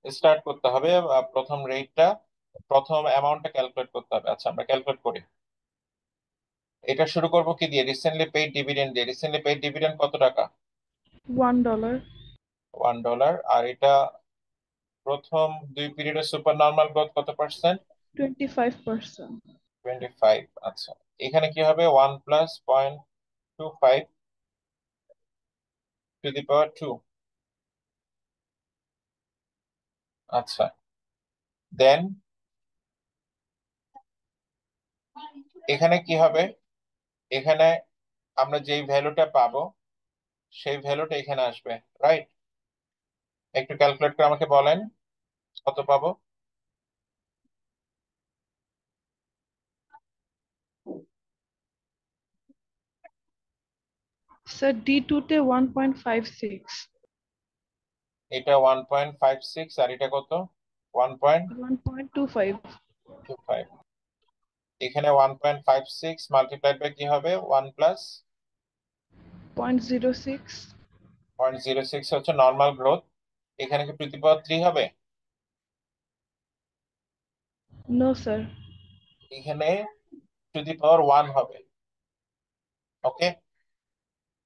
Start করতে হবে। প্রথম রেটটা, প্রথম অ্যামাউন্টটা ক্যালকুলেট করতে হবে। আচ্ছা, আমরা ক্যালকুলেট করি। এটা শুরু করব কি দিয়ে? রিসেন্টলি পেইড ডিভিডেন্ড দিয়ে। রিসেন্টলি পেইড ডিভিডেন্ড কত টাকা? $1. $1। আর এটা প্রথম দুই পিরিয়ডের সুপার নর্মাল গ্রোথ কত পার্সেন্ট? 25%. 25। আচ্ছা, এখানে কি হবে? 1 + 0.25 টু দি পাওয়ার 2। আচ্ছা, দেন এখানে কি হবে? এখানে আমরা যেই ভ্যালুটা পাবো সেই ভ্যালুটা এখানে আসবে, রাইট? একটু ক্যালকুলেট করে আমাকে বলেন কত পাবো। স্যার D2 তে 1.56। এটা 1.56 আর এটা কত? 1.25। 1.25। এখানে 1.56 মাল্টিপ্লাইড বাই কি হবে? 0.06। 1+0.06 হচ্ছে নর্মাল গ্রোথ। এখানে কি টু দি পাওয়ার 3 হবে? No sir. এখানে টু দি পাওয়ার 1 হবে। ওকে,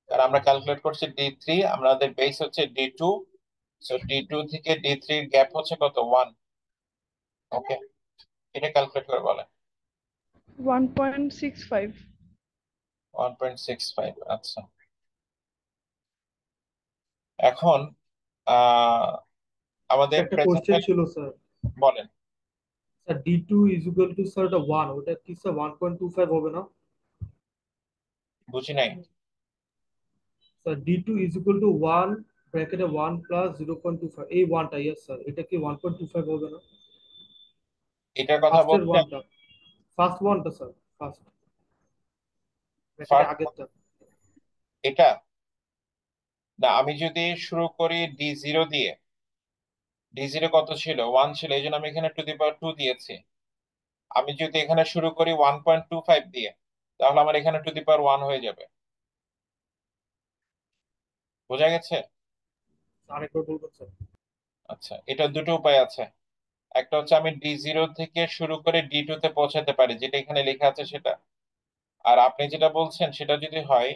আর আমরা ক্যালকুলেট করছি D3, আমাদের বেস হচ্ছে D2। সো D2 থেকে D3 এর গ্যাপ হচ্ছে কত? 1। ওকে, এটা ক্যালকুলেট করে বলেন। 1.65। 1.65। আচ্ছা, এখন আহ আমাদের একটা প্রেজেন্ট কোশ্চেন ভ্যালু ছিল স্যার। বলেন। স্যার D2 স্যার ওটা 1, ওটা কি স্যার 1.25 হবে না? বুঝি নাই। স্যার D2 1 ব্র্যাকেটে 1 প্লাস 0.25, এই ওয়ানটা, ইয়েস স্যার, এটা কি 1.25 হবে না? এটার কথা ফার্স্টের বলছেন? ওয়ানটা, ফার্স্ট ওয়ানটা স্যার, ফার্স্ট ব্র্যাকেটে ফার্স্ট, আগেরটা। এটা না, আমি যদি শুরু করি D0 দিয়ে। D0 কত ছিল? 1 ছিল, এই জন্য আমি এখানে টু দি পাওয়ার 2 দিয়েছি। আমি যদি এখানে শুরু করি 1.25 দিয়ে, তাহলে আমার এখানে টু দি পাওয়ার 1 হয়ে যাবে। বোঝা গেছে? আরেকবার বলবেন স্যার? আচ্ছা, এটা দুটো উপায় আছে। একটা হচ্ছে আমি D0 থেকে শুরু করে D2 তে পৌঁছাতে পারি, যেটা এখানে লেখা আছে সেটা। আর আপনি যেটা বলছেন সেটা যদি হয়,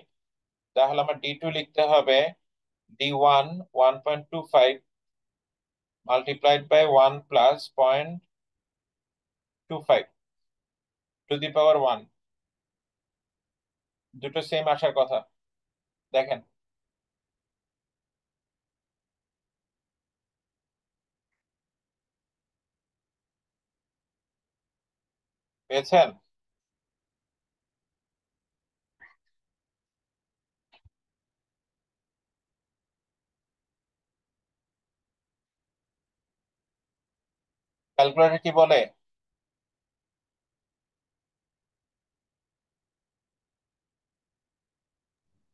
তাহলে আমার D2 লিখতে হবে D1 1.25 multiplied by 1 plus 0.25 to the power 1। দুটো সেম আসার কথা, দেখেন। পেয়েছেন? ক্যালকুলেটর কি বলে?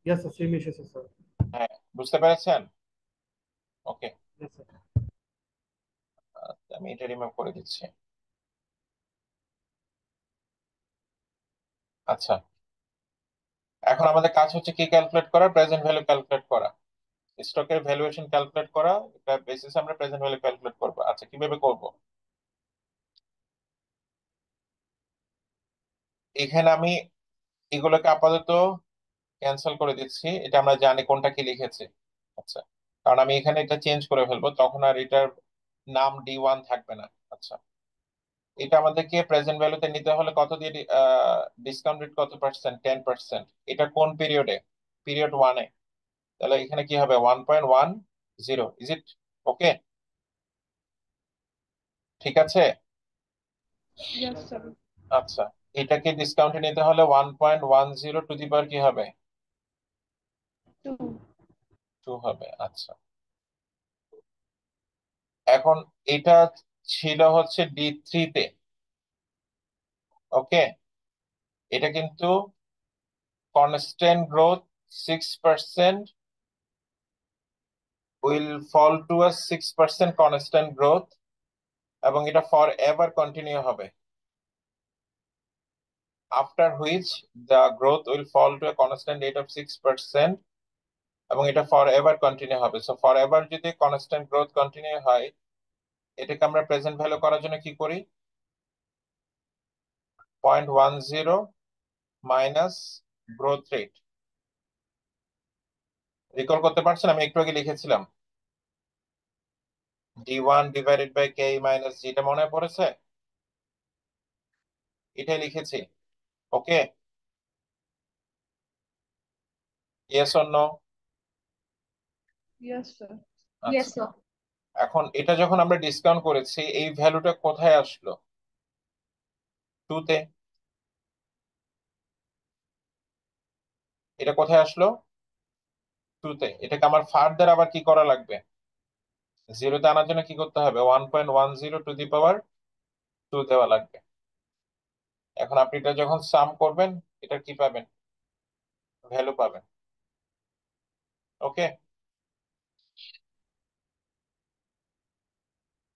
ইয়েস স্যার, সেম এসেছে স্যার। হ্যাঁ, বুঝতে পেরেছেন? ওকে, ইয়েস স্যার। আমি এটা রিমুভ করে দিচ্ছি। আচ্ছা, এখন আমাদের কাজ হচ্ছে কি ক্যালকুলেট করা? প্রেজেন্ট ভ্যালু ক্যালকুলেট করা, স্টকের ভ্যালুয়েশন ক্যালকুলেট করা। এটা বেসিসে আমরা প্রেজেন্ট ভ্যালু ক্যালকুলেট করব। আচ্ছা, কিভাবে করব? এখানে আমি এগুলোকে আপাতত ক্যান্সেল করে দিচ্ছি, এটা আমরা জানি কোনটা কি লিখেছি। আচ্ছা, কারণ আমি এখানে এটা চেঞ্জ করে ফেলবো, তখন আর এটার নাম D1 থাকবে না। আচ্ছা, এটা আমাদেরকে প্রেজেন্ট ভ্যালুতে নিতে হলে কত দিয়ে ডিসকাউন্ট রেট কত পার্সেন্ট? 10%। এটা কোন পিরিয়ডে? পিরিয়ড 1-এ। তাহলে এখানে কি হবে? 1.10। ইজ ইট ওকে? ঠিক আছে। Yes sir. আচ্ছা, এটাকে ডিসকাউন্টে নিতে হলে 1.10 টু দি পাওয়ার কি হবে? 2। 2 হবে। আচ্ছা, এখন এটা ছিল হচ্ছে D3 তে। ওকে, এটা কিন্তু constant growth 6%, will fall to a 6% constant growth, এবং এটা ফর এভার কন্টিনিউ হবে। After which the growth will fall to a constant rate of 6%, এবং এটা ফর এভার কন্টিনিউ হবে। সো ফর এভার যদি কনস্ট্যান্ট গ্রোথ কন্টিনিউ হয়, এটাকে আমরা প্রেজেন্ট ভ্যালু করার জন্য কি করি? 0.10 মাইনাস গ্রোথ রেট। রিকল করতে পারছেন? আমি একটু আগে লিখেছিলাম D1/K - G, মনে পড়েছে? এটাই লিখেছি। Okay, yes or no? Yes, sir. আচ্ছা, এখন এটা যখন আমরা ডিসকাউন্ট করেছি, এই ভ্যালুটা কোথায় আসলো? 2 তে। এটা কোথায় আসলো? 2 তে। এটাকে আমার ফার্দার আবার কি করা লাগবে? 0 তে আনার জন্য কি করতে হবে? 1.10 টু দি পাওয়ার 2 দেওয়া লাগবে। এখন আপনি এটা যখন সাম করবেন, এটা কি পাবেন? ভ্যালু পাবেন। ওকে,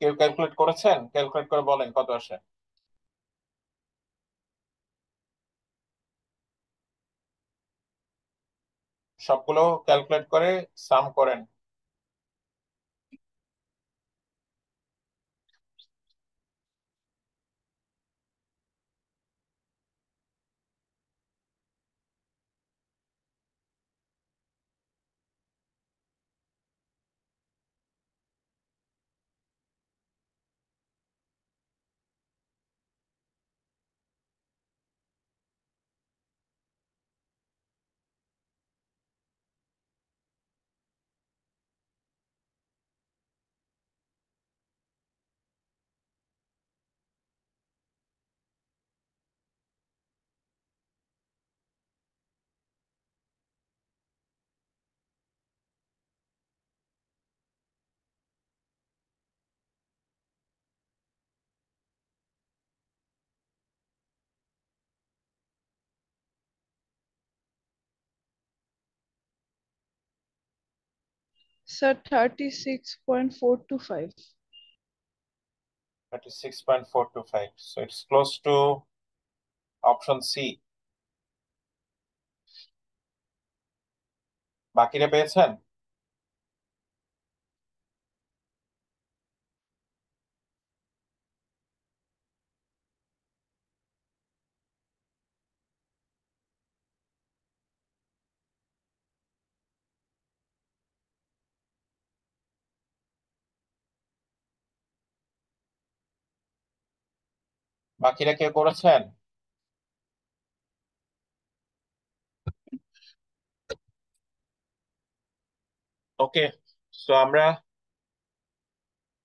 কেউ ক্যালকুলেট করেছেন? ক্যালকুলেট করে বলেন কত আসে। সবগুলো ক্যালকুলেট করে সাম করেন। Sir, 36.425. 36.425, so it's close to option C. বাকিরা পেয়েছেন? বাকিরা কে করেছেন? ওকে, সো আমরা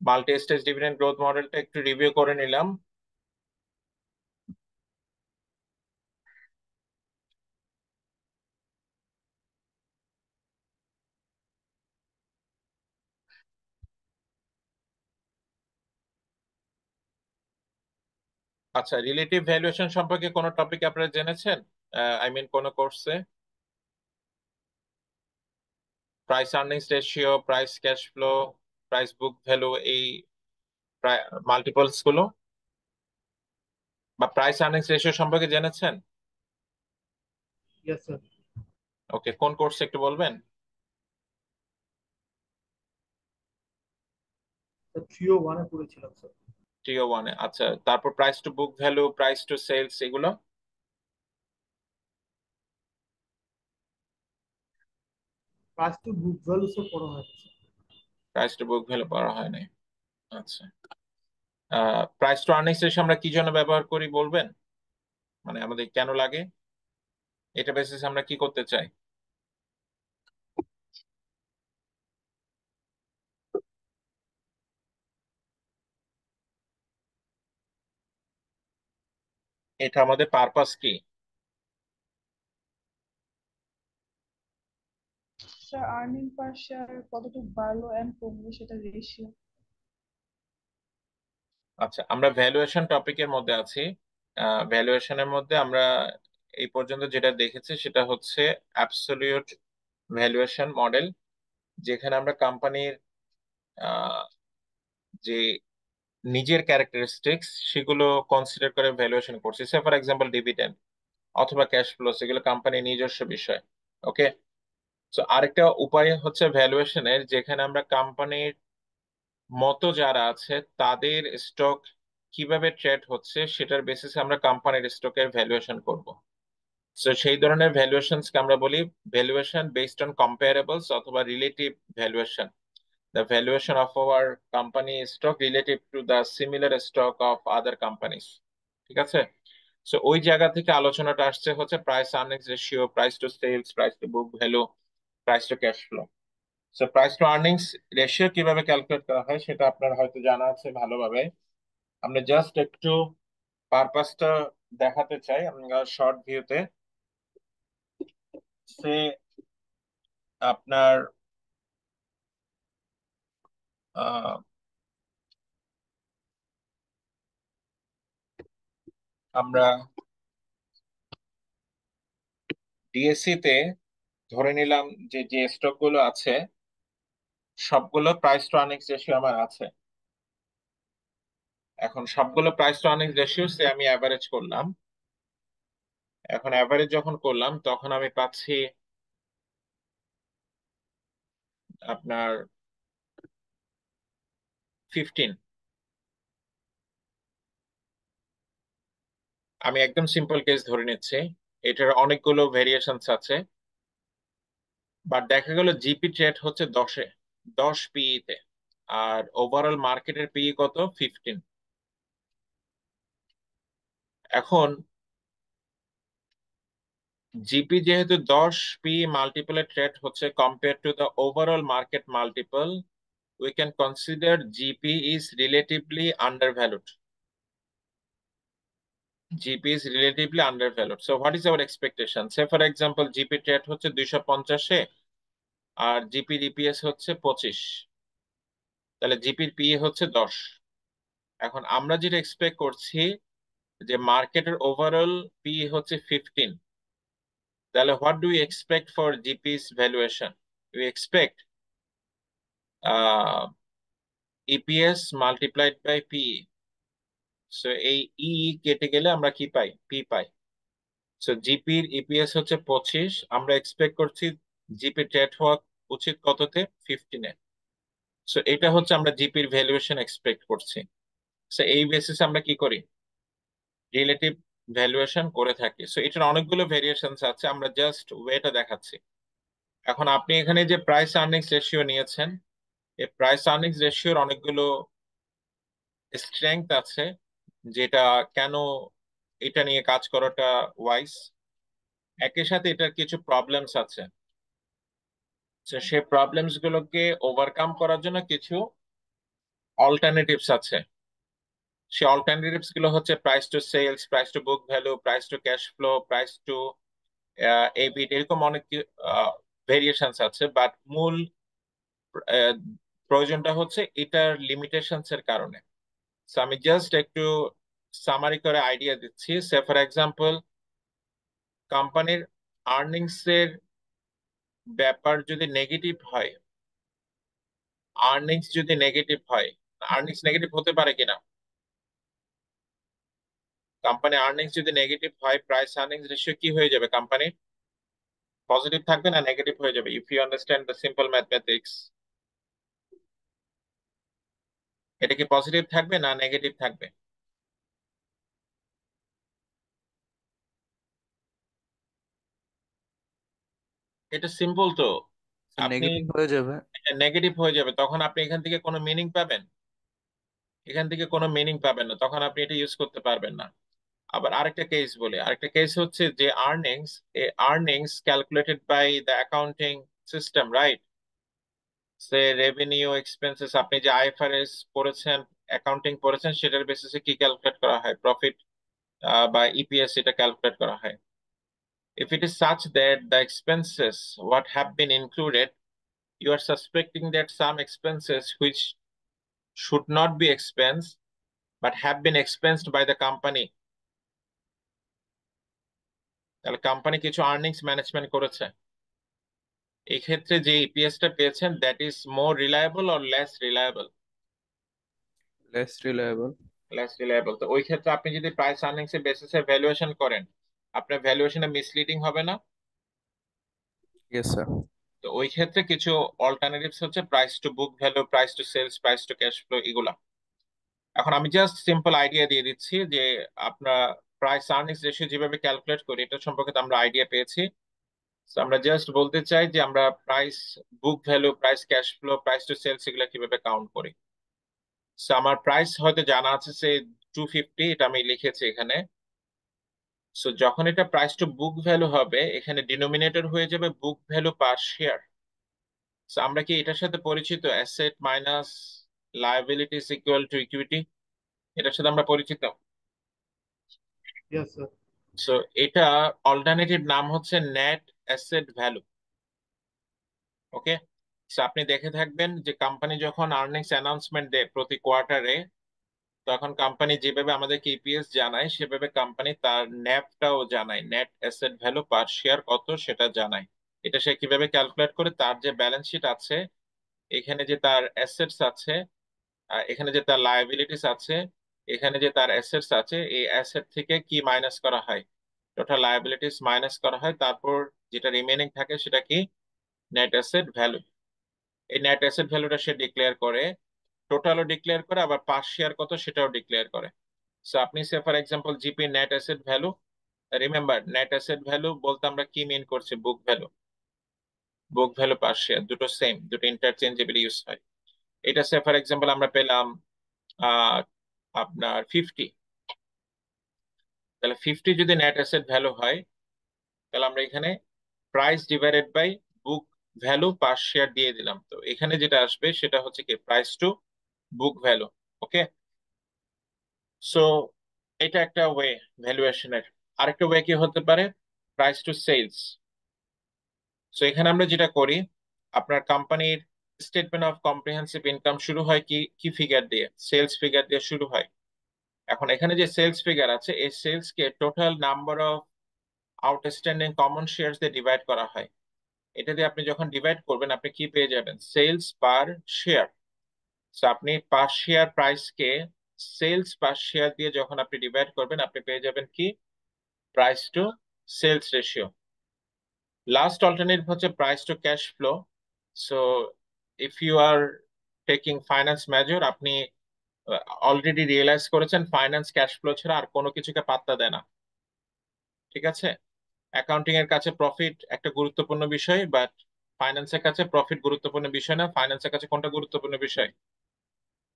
মাল্টি স্টেজ ডিভিডেন্ড গ্রোথ মডেলটা একটু রিভিউ করে নিলাম। আচ্ছা, রিলেটিভ ভ্যালুয়েশন সম্পর্কে কোনো টপিক আপনারা জেনেছেন? আই মিন কোন কোর্সে? Price earnings ratio, price cash flow, price book value, এই মাল্টিপলস গুলো বা প্রাইস আর্নিংস রেশিও সম্পর্কে জেনেছেন? Yes, sir. ওকে, কোন কোর্সে একটু বলবেন? The 301 এ পড়েছিলাম স্যার। TO1 এ। আচ্ছা, তারপর price to book value, price to sales, এগুলো? Price to book value sir পড়া হয়েছে। প্রাইস টু বুক ভ্যালু পড়া হয় নাই। আচ্ছা, প্রাইস টু আর্নিংস রেশিও আমরা কি জন্য ব্যবহার করি বলবেন? মানে আমাদের কেন লাগে? এটা বেসিস আমরা কি করতে চাই? এটা আমাদের পারপাস কি? Sir, earning per share কতটুকু বাড়লো and কমলো সেটা রেশিও। আচ্ছা, আমরা ভ্যালুয়েশন টপিকের মধ্যে আছি। ভ্যালুয়েশনের মধ্যে আমরা এই পর্যন্ত যেটা দেখেছি সেটা হচ্ছে অ্যাবসলিউট ভ্যালুয়েশন মডেল, যেখানে আমরা কোম্পানির যে নিজের ক্যারেক্টারিস্টিক্স সেগুলো কনসিডার করে ভ্যালুয়েশন করছি। সে ফর এক্সাম্পল ডিভিডেন্ড অথবা ক্যাশ ফ্লো, সেগুলো কোম্পানির নিজস্ব বিষয়। ওকে, তো আরেকটা উপায় হচ্ছে ভ্যালুয়েশনের, যেখানে আমরা কোম্পানির মতো যারা আছে তাদের স্টক কিভাবে ট্রেড হচ্ছে সেটার বেসিসে আমরা কোম্পানির স্টকের ভ্যালুয়েশন করব। তো সেই ধরনের ভ্যালুয়েশনসকে আমরা বলি ভ্যালুয়েশন বেসড অন কম্পারেবলস অথবা relative valuation, the valuation of our company stock relative to the similar stock of other companies। ঠিক আছে, সো ওই জায়গা থেকে আলোচনাটা আসছে হচ্ছে price earnings ratio, price to sales, price to book value, price to cash flow. So price to earnings ratio কিভাবে calculate করা হয় সেটা আপনার হয়তো জানা আছে ভালোভাবে। আমরা জাস্ট একটু পারপাসটা দেখাতে চাই আমরা শর্ট ভিউতে। সে আপনার আহ, আমরা ডিএসসি তে ধরে নিলাম যে যে স্টক গুলো আছে সবগুলো প্রাইস টু আর্নিংস রেশিও আমার আছে। এখন সবগুলো প্রাইস টু আর্নিংস রেশিও সে আমি অ্যাভারেজ করলাম। এখন অ্যাভারেজ যখন করলাম তখন আমি পাচ্ছি আপনার 15। আমি একদম সিম্পল কেস ধরে নিচ্ছি, এটার অনেকগুলো ভেরিয়েশনস আছে, বাট দেখা গেল জিপি ট্রেড হচ্ছে 10-এ, 10 পিই তে, আর ওভারঅল মার্কেটের পিই কত, 15। এখন জিপি যেহেতু 10 পি মাল্টিপলে ট্রেড হচ্ছে compare to the overall market multiple, we can consider GP is relatively undervalued. GP is relatively undervalued. So what is our expectation? Say for example, GP trade হচ্ছে 250-এ আর জিপির EPS হচ্ছে 25, তাহলে জিপির P হচ্ছে 10। এখন আমরা যেটা এক্সপেক্ট করছি যে মার্কেটের ওভারঅল পি হচ্ছে 15, তাহলে what do you expect for GP's valuation? You expect EPS multiplied by P. So এই ই কেটে গেলে আমরা কি পাই, পি পাই। সো জিপির ইপিএস হচ্ছে 25, আমরা এক্সপেক্ট করছি জিপি ট্রেড হওয়া উচিত কততে, 15-এ। সো এটা হচ্ছে আমরা জিপির ভ্যালুয়েশন এক্সপেক্ট করছি। সো এই বেসিসে আমরা কি করি, রিলেটিভ ভ্যালুয়েশন করে থাকি। সো এটার অনেকগুলো ভেরিয়েশনস আছে, আমরা জাস্ট ওয়েটা দেখাচ্ছি। এখন আপনি এখানে যে প্রাইস আর্নিংস রেশিও নিয়েছেন, এই প্রাইস আর্নিংস রেশিওর অনেকগুলো স্ট্রেংথ আছে, যেটা কেন এটা নিয়ে কাজ করাটা ওয়াইজ। একই সাথে এটার কিছু প্রবলেমস আছে, তো সেই প্রবলেমস গুলোকে ওভারকাম করার জন্য কিছু অল্টারনেটিভস আছে। সেই অল্টারনেটিভস গুলো হচ্ছে price to sales, price to book value, price to cash flow, price to EBIT, এরকম অনেক ভেরিয়েশনস আছে। বাট মূল আহ, প্রয়োজনটা হচ্ছে এটার লিমিটেশনস এর কারণে। So আমি জাস্ট একটু সামারি করে আইডিয়া দিচ্ছি। সে ফর এক্সাম্পল, কোম্পানির আর্নিংস এর ব্যাপার যদি নেগেটিভ হয়, আর্নিংস যদি নেগেটিভ হয়, আর্নিংস নেগেটিভ হতে পারে কিনা, কোম্পানি আর্নিংস যদি নেগেটিভ হয় প্রাইস আর্নিংস রেশিও কি হয়ে যাবে, কোম্পানি পজিটিভ থাকবে না নেগেটিভ হয়ে যাবে? If you understand the simple mathematics, এটা কি পজিটিভ থাকবে না নেগেটিভ থাকবে? এটা সিম্পল তো। আপনি নেগেটিভ হয়ে যাবে। নেগেটিভ হয়ে যাবে, তখন আপনি এখান থেকে কোনো মিনিং পাবেন? এখান থেকে কোনো মিনিং পাবেন না, তখন আপনি এটা ইউজ করতে পারবেন না। আবার আরেকটা কেস বলি, আরেকটা কেস হচ্ছে যে আর্নিংস, এই earnings calculated by the accounting system, right? Say revenue expenses, আপনি যে আইএফআরএস পড়েছেন, অ্যাকাউন্টিং পড়েছেন, সেটার বেসিসে কি ক্যালকুলেট করা হয়, প্রফিট বা ইপিএস, এটা ক্যালকুলেট করা হয়। If it is such that the expenses what have been included, you are suspecting that some expenses which should not be expensed but have been expensed by the company, তাহলে company কিছু earnings management করেছে। এই ক্ষেত্রে যে ইপিএসটা পেয়েছেন, that is more reliable or less reliable? Less reliable. Less reliable. তো ওই ক্ষেত্রে আপনি যদি প্রাইস আর্নিংস এর বেসিসে ভ্যালুয়েশন করেন, আপনার ভ্যালুয়েশনে মিসলিডিং হবে না? Yes sir. তো ওই ক্ষেত্রে কিছু অল্টারনেটিভস হচ্ছে price to book value, price to sales, price to cash flow, এগুলা। এখন আমি জাস্ট সিম্পল আইডিয়া দিয়ে দিচ্ছি যে আপনার প্রাইস আর্নিংস রেশিও যেভাবে ক্যালকুলেট করি এটা সম্পর্কে তো আমরা আইডিয়া পেয়েছি। So আমরা জাস্ট বলতে চাই যে আমরা price book value, price cash flow, price to sales এগুলো কিভাবে কাউন্ট করি। সো আমার প্রাইস হয়তো জানা আছে সে 250, এটা আমি লিখেছি এখানে। সো যখন এটা প্রাইস টু বুক ভ্যালু হবে, এখানে ডিনোমিনেটর হয়ে যাবে বুক ভ্যালু পার শেয়ার। সো আমরা কি এটার সাথে পরিচিত, asset minus liabilities equal to equity? এটার সাথে আমরা পরিচিত। Yes, sir. সো এটা অল্টারনেটিভ নাম হচ্ছে net asset value. Okay, so আপনি দেখে থাকবেন যে কোম্পানি যখন আর্নিংস অ্যানাউন্সমেন্ট দেয় প্রতি কোয়ার্টারে, তখন কোম্পানি যেভাবে আমাদেরকে ইপিএস জানায় সেভাবে কোম্পানি তার ন্যাপটাও জানায়, net asset value per share কত সেটা জানায়। এটা সে কিভাবে ক্যালকুলেট করে, তার যে ব্যালেন্স শিট আছে, এখানে যে তার অ্যাসেটস আছে, এখানে যে তার লায়াবিলিটিস আছে, এখানে যে তার অ্যাসেটস আছে, এই অ্যাসেট থেকে কি মাইনাস করা হয়, টোটাল লায়াবিলিটিস মাইনাস করা হয়, তারপর যেটা রিমেনিং থাকে সেটা কি, নেট অ্যাসেট ভ্যালু। এই নেট অ্যাসেট ভ্যালুটা সে ডিক্লেয়ার করে, টোটালও ডিক্লেয়ার করে, আবার পার শেয়ার কত সেটাও ডিক্লেয়ার করে। সো আপনি say for example GP net asset value, remember net asset value বলতে আমরা কি মিন করছি, book value. Book value per share দুটো সেম, দুটো ইন্টারচেঞ্জেবল ইউজ হয়। এটা সে ফর এক্সাম্পল আমরা পেলাম আহ আপনার 50। তাহলে 50 যদি নেট অ্যাসেট ভ্যালু হয়, তাহলে আমরা এখানে price divided by book value per share দিয়ে দিলাম। তো এখানে যেটা আসবে সেটা হচ্ছে কি, price to book value. Okay, so এটা একটা ওয়ে ভ্যালুয়েশনের। আরেকটা ওয়ে কি হতে পারে, প্রাইস টু সেলস। সো এখানে আমরা যেটা করি, আপনার কোম্পানির স্টেটমেন্ট অফ কম্প্রিহেন্সিভ ইনকাম শুরু হয় কি কি ফিগার দিয়ে, সেলস ফিগার দিয়ে শুরু হয়। এখন এখানে যে সেলস ফিগার আছে, এই সেলস কে total number of outstanding common shares দিয়ে ডিভাইড করা হয়। এটা দিয়ে আপনি যখন ডিভাইড করবেন আপনি কি পেয়ে যাবেন, সেলস পার শেয়ার। সো আপনি পার শেয়ার প্রাইসকে সেলস পার শেয়ার দিয়ে যখন আপনি ডিভাইড করবেন, আপনি পেয়ে যাবেন কি, price to sales ratio. Last alternative হচ্ছে price to cash flow. So if you are taking finance major, আপনি অলরেডি রিয়েলাইজ করেছেন ফাইন্যান্স ক্যাশ ফ্লো ছাড়া আর কোনো কিছুকে পাত্তা দেয় না। ঠিক আছে, অ্যাকাউন্টিং এর কাছে প্রফিট একটা গুরুত্বপূর্ণ বিষয়, বাট ফাইন্যান্সের কাছে প্রফিট গুরুত্বপূর্ণ বিষয় না। ফাইন্যান্সের কাছে কোনটা গুরুত্বপূর্ণ বিষয়,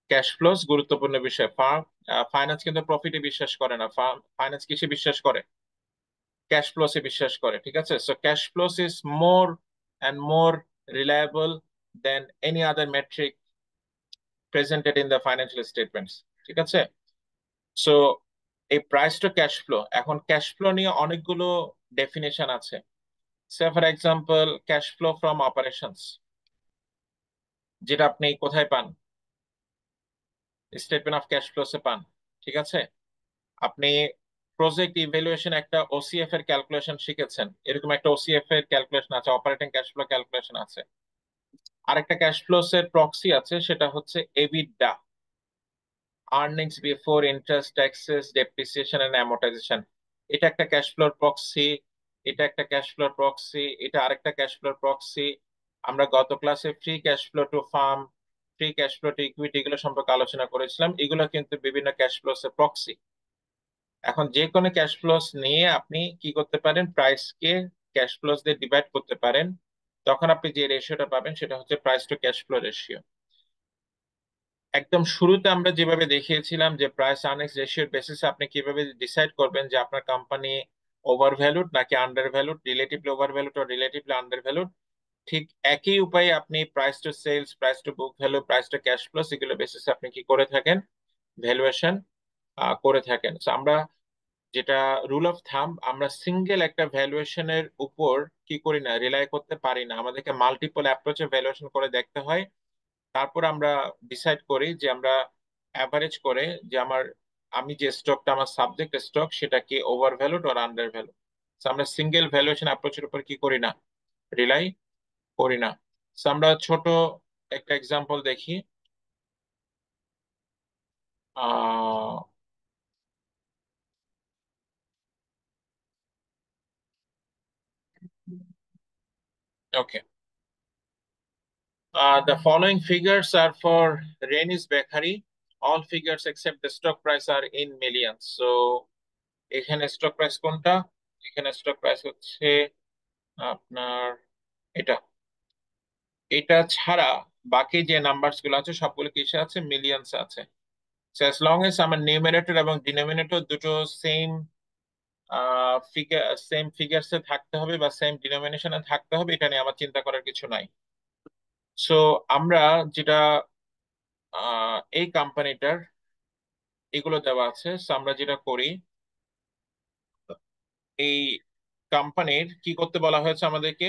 ক্যাশ ফ্লোস গুরুত্বপূর্ণ বিষয়। ফাইন্যান্স কিন্তু প্রফিটে বিশ্বাস করে না, ফাইন্যান্স কিসে বিশ্বাস করে, ক্যাশ ফ্লোসে বিশ্বাস করে। ঠিক আছে, so cash flows is more and more reliable than any other metric presented in the financial statements. ঠিক আছে, সো এই প্রাইস টু ক্যাশ ফ্লো, এখন ক্যাশ ফ্লো নিয়ে অনেকগুলো ডেফিনেশন আছে। Say for example cash flow from operations, যেটা আপনি কোথায় পান, স্টেটমেন্ট অফ ক্যাশ ফ্লোসে পান। ঠিক আছে, আপনি প্রজেক্ট ইভ্যালুয়েশন একটা ওসিএফ এর ক্যালকুলেশন শিখেছেন, এরকম একটা ওসিএফ এর ক্যালকুলেশন আছে, অপারেটিং ক্যাশ ফ্লো ক্যালকুলেশন আছে। আরেকটা ক্যাশ ফ্লোস এর প্রক্সি আছে, সেটা হচ্ছে EBITDA, earnings before interest, taxes, depreciation and amortisation. এটা একটা ক্যাশ ফ্লোর প্রক্সি, এটা একটা ক্যাশ ফ্লোর প্রক্সি, এটা আরেকটা ক্যাশ ফ্লোর প্রক্সি। আমরা গত ক্লাসে free cash flow two farm, free cash flow to equity এগুলো সম্পর্কে আলোচনা করেছিলাম। এগুলো কিন্তু বিভিন্ন ক্যাশ ফ্লোস এর প্রক্সি। এখন যে কোনো ক্যাশ ফ্লোস নিয়ে আপনি কি করতে পারেন, প্রাইসকে ক্যাশ ফ্লোস দিয়ে ডিভাইড করতে পারেন, তখন আপনি যে রেশিওটা পাবেন সেটা হচ্ছে price to cash flow ratio. একদম শুরুতে আমরা যেভাবে দেখিয়েছিলাম যে প্রাইস আর্নিংস রেশিওর বেসিসে আপনি কিভাবে ডিসাইড করবেন যে আপনার কোম্পানি ওভার ভ্যালুড নাকি under valued, relatively over valued ও রিলেটিভলি আন্ডার ভ্যালুড, ঠিক একই উপায়ে আপনি price to sales, price to book value, price to cash flow এগুলো বেসিসে আপনি কি করে থাকেন, ভ্যালুয়েশন করে থাকেন। So আমরা যেটা রুল অফ থাম্ব, আমরা সিঙ্গেল একটা ভ্যালুয়েশনের উপর কি করি না, রিলাই করতে পারি না, আমাদেরকে মাল্টিপল অ্যাপ্রোচে ভ্যালুয়েশন করে দেখতে হয়। তারপর আমরা ডিসাইড করি যে আমরা অ্যাভারেজ করে যে আমি যে স্টকটা, আমার সাবজেক্ট স্টক, সেটা কি ওভার ভ্যালুড আর আন্ডার ভ্যালু। আমরা সিঙ্গেল ভ্যালুয়েশন অ্যাপ্রোচের উপর কি করি না, রিলাই করি না। আমরা ছোট একটা এক্সাম্পল দেখি। আহ ওকে, The following figures are for Reni's Bakery. All figures except the stock price are in millions. So এখানে স্টক প্রাইস কোনটা? এখানে স্টক প্রাইস হচ্ছে আপনার এটা। এটা ছাড়া বাকি যে নাম্বারস গুলো আছে সবগুলো কিসে আছে? মিলিয়নস আছে। So as long as আমার নিউমারেটর এবং ডিনোমিনেটর দুটো সেম ফিগারসে থাকতে হবে বা সেম ডিনোমিনেশনে থাকতে হবে, এটা নিয়ে আমার চিন্তা করার কিছু নাই। সো আমরা যেটা এই কোম্পানিটার এগুলো দেওয়া আছে, সো আমরা যেটা করি, এই কোম্পানির কি করতে বলা হয়েছে আমাদেরকে?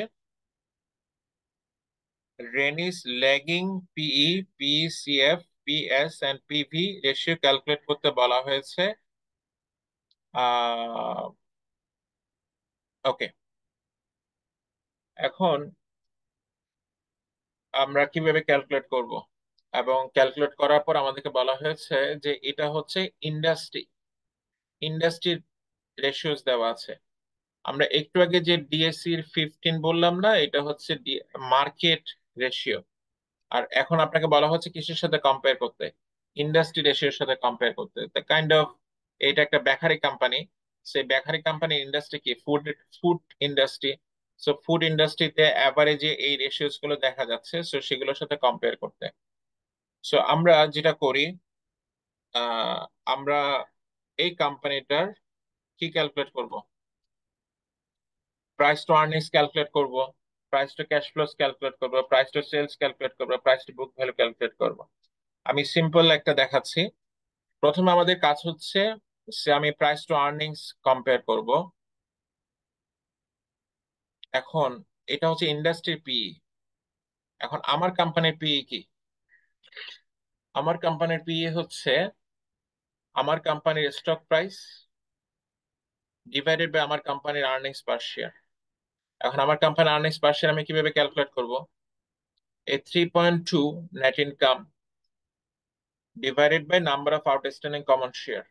রেনিস lagging PE, PCF, PS and PV ratio calculate করতে বলা হয়েছে। ওকে, এখন আমরা কিভাবে ক্যালকুলেট করব? এবং ক্যালকুলেট করার পর আমাদেরকে বলা হয়েছে যে এটা হচ্ছে ইন্ডাস্ট্রির রেশিওস দেওয়া আছে। আমরা একটু আগে যে ডিএসসি এর 15 বললাম না, এটা হচ্ছে মার্কেট রেশিও। আর এখন আপনাকে বলা হচ্ছে কিসের সাথে কম্পেয়ার করতে? ইন্ডাস্ট্রি রেশিওর সাথে কম্পেয়ার করতে। কাইন্ড অফ এটা একটা বেকারি কোম্পানি, সেই বেকারি কোম্পানির ইন্ডাস্ট্রি কি? Food food industry. So food ইন্ডাস্ট্রিতে অ্যাভারেজে এই রেশিওস গুলো দেখা যাচ্ছে, সো সেগুলোর সাথে কম্পেয়ার করতে। সো আমরা যেটা করি, আহ আমরা এই কোম্পানিটার কি ক্যালকুলেট করব? প্রাইস টু আর্নিংস ক্যালকুলেট করব, price to cash flows calculate করব, প্রাইস টু সেলস ক্যালকুলেট করব, price to book value calculate করব। আমি সিম্পল একটা দেখাচ্ছি। প্রথমে আমাদের কাজ হচ্ছে আমি প্রাইস টু আর্নিংস কম্পেয়ার করব। এখন এটা হচ্ছে ইন্ডাস্ট্রি পিই। এখন আমার কোম্পানির পিই কি? আমার কোম্পানির পিই হচ্ছে আমার কোম্পানির স্টক প্রাইস ডিভাইডেড বাই আমার কোম্পানির আর্নিংস পার শেয়ার। এখন আমার কোম্পানির আর্নিংস পার শেয়ার আমি কিভাবে ক্যালকুলেট করব? এই 3.2 net income divided by number of outstanding common share.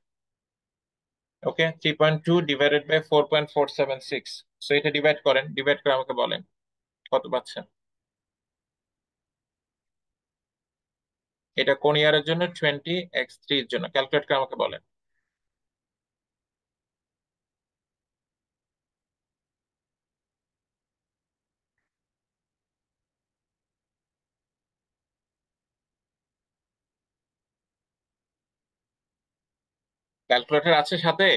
Okay, 3.2 divided by 4.476. So এটা ডিভাইড করেন, ডিভাইড করে আমাকে বলেন কত পাচ্ছেন। এটা কোন ইয়ারের জন্য? 20x3 এর জন্য। ক্যালকুলেট করে আমাকে বলেন। ক্যালকুলেটর আছে সাথে?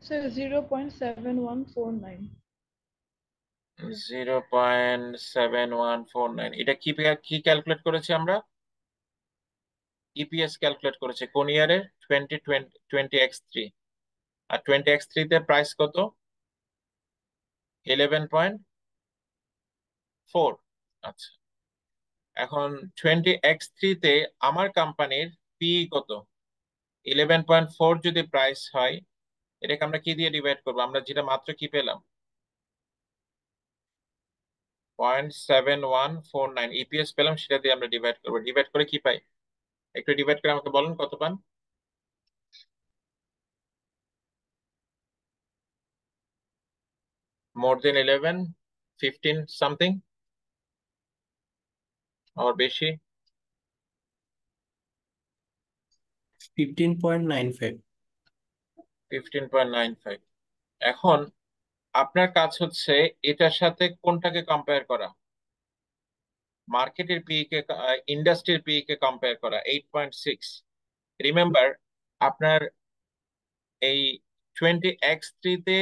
স্যার 0.7149। 0.7149। এটা কি কি ক্যালকুলেট করেছি আমরা? ইপিএস ক্যালকুলেট করেছে কোন ইয়ারে? 20x3। আর 20x3 তে প্রাইস কত? 11.4। আচ্ছা, এখন 20x3 তে আমার কোম্পানির পি কত? 11.4 যদি প্রাইস হয়, এটাকে আমরা কি দিয়ে ডিভাইড করবো? আমরা যেটা মাত্র কি পেলাম, 0.7149 ইপিএস পেলাম, সেটা দিয়ে আমরা ডিভাইড করবো। ডিভাইড করে কি পাই? একটু ডিভাইড করে আমাকে বলুন কত পান। মোর দেন 11, 15 সামথিং, আর বেশি? 15.95। 15.95। এখন আপনার কাজ হচ্ছে এটার সাথে কোনটাকে কম্পেয়ার করা? মার্কেটের পি কে, ইন্ডাস্ট্রির পি কে কম্পেয়ার করা। 8.6। রিমেম্বার, আপনার এই 20x3 তে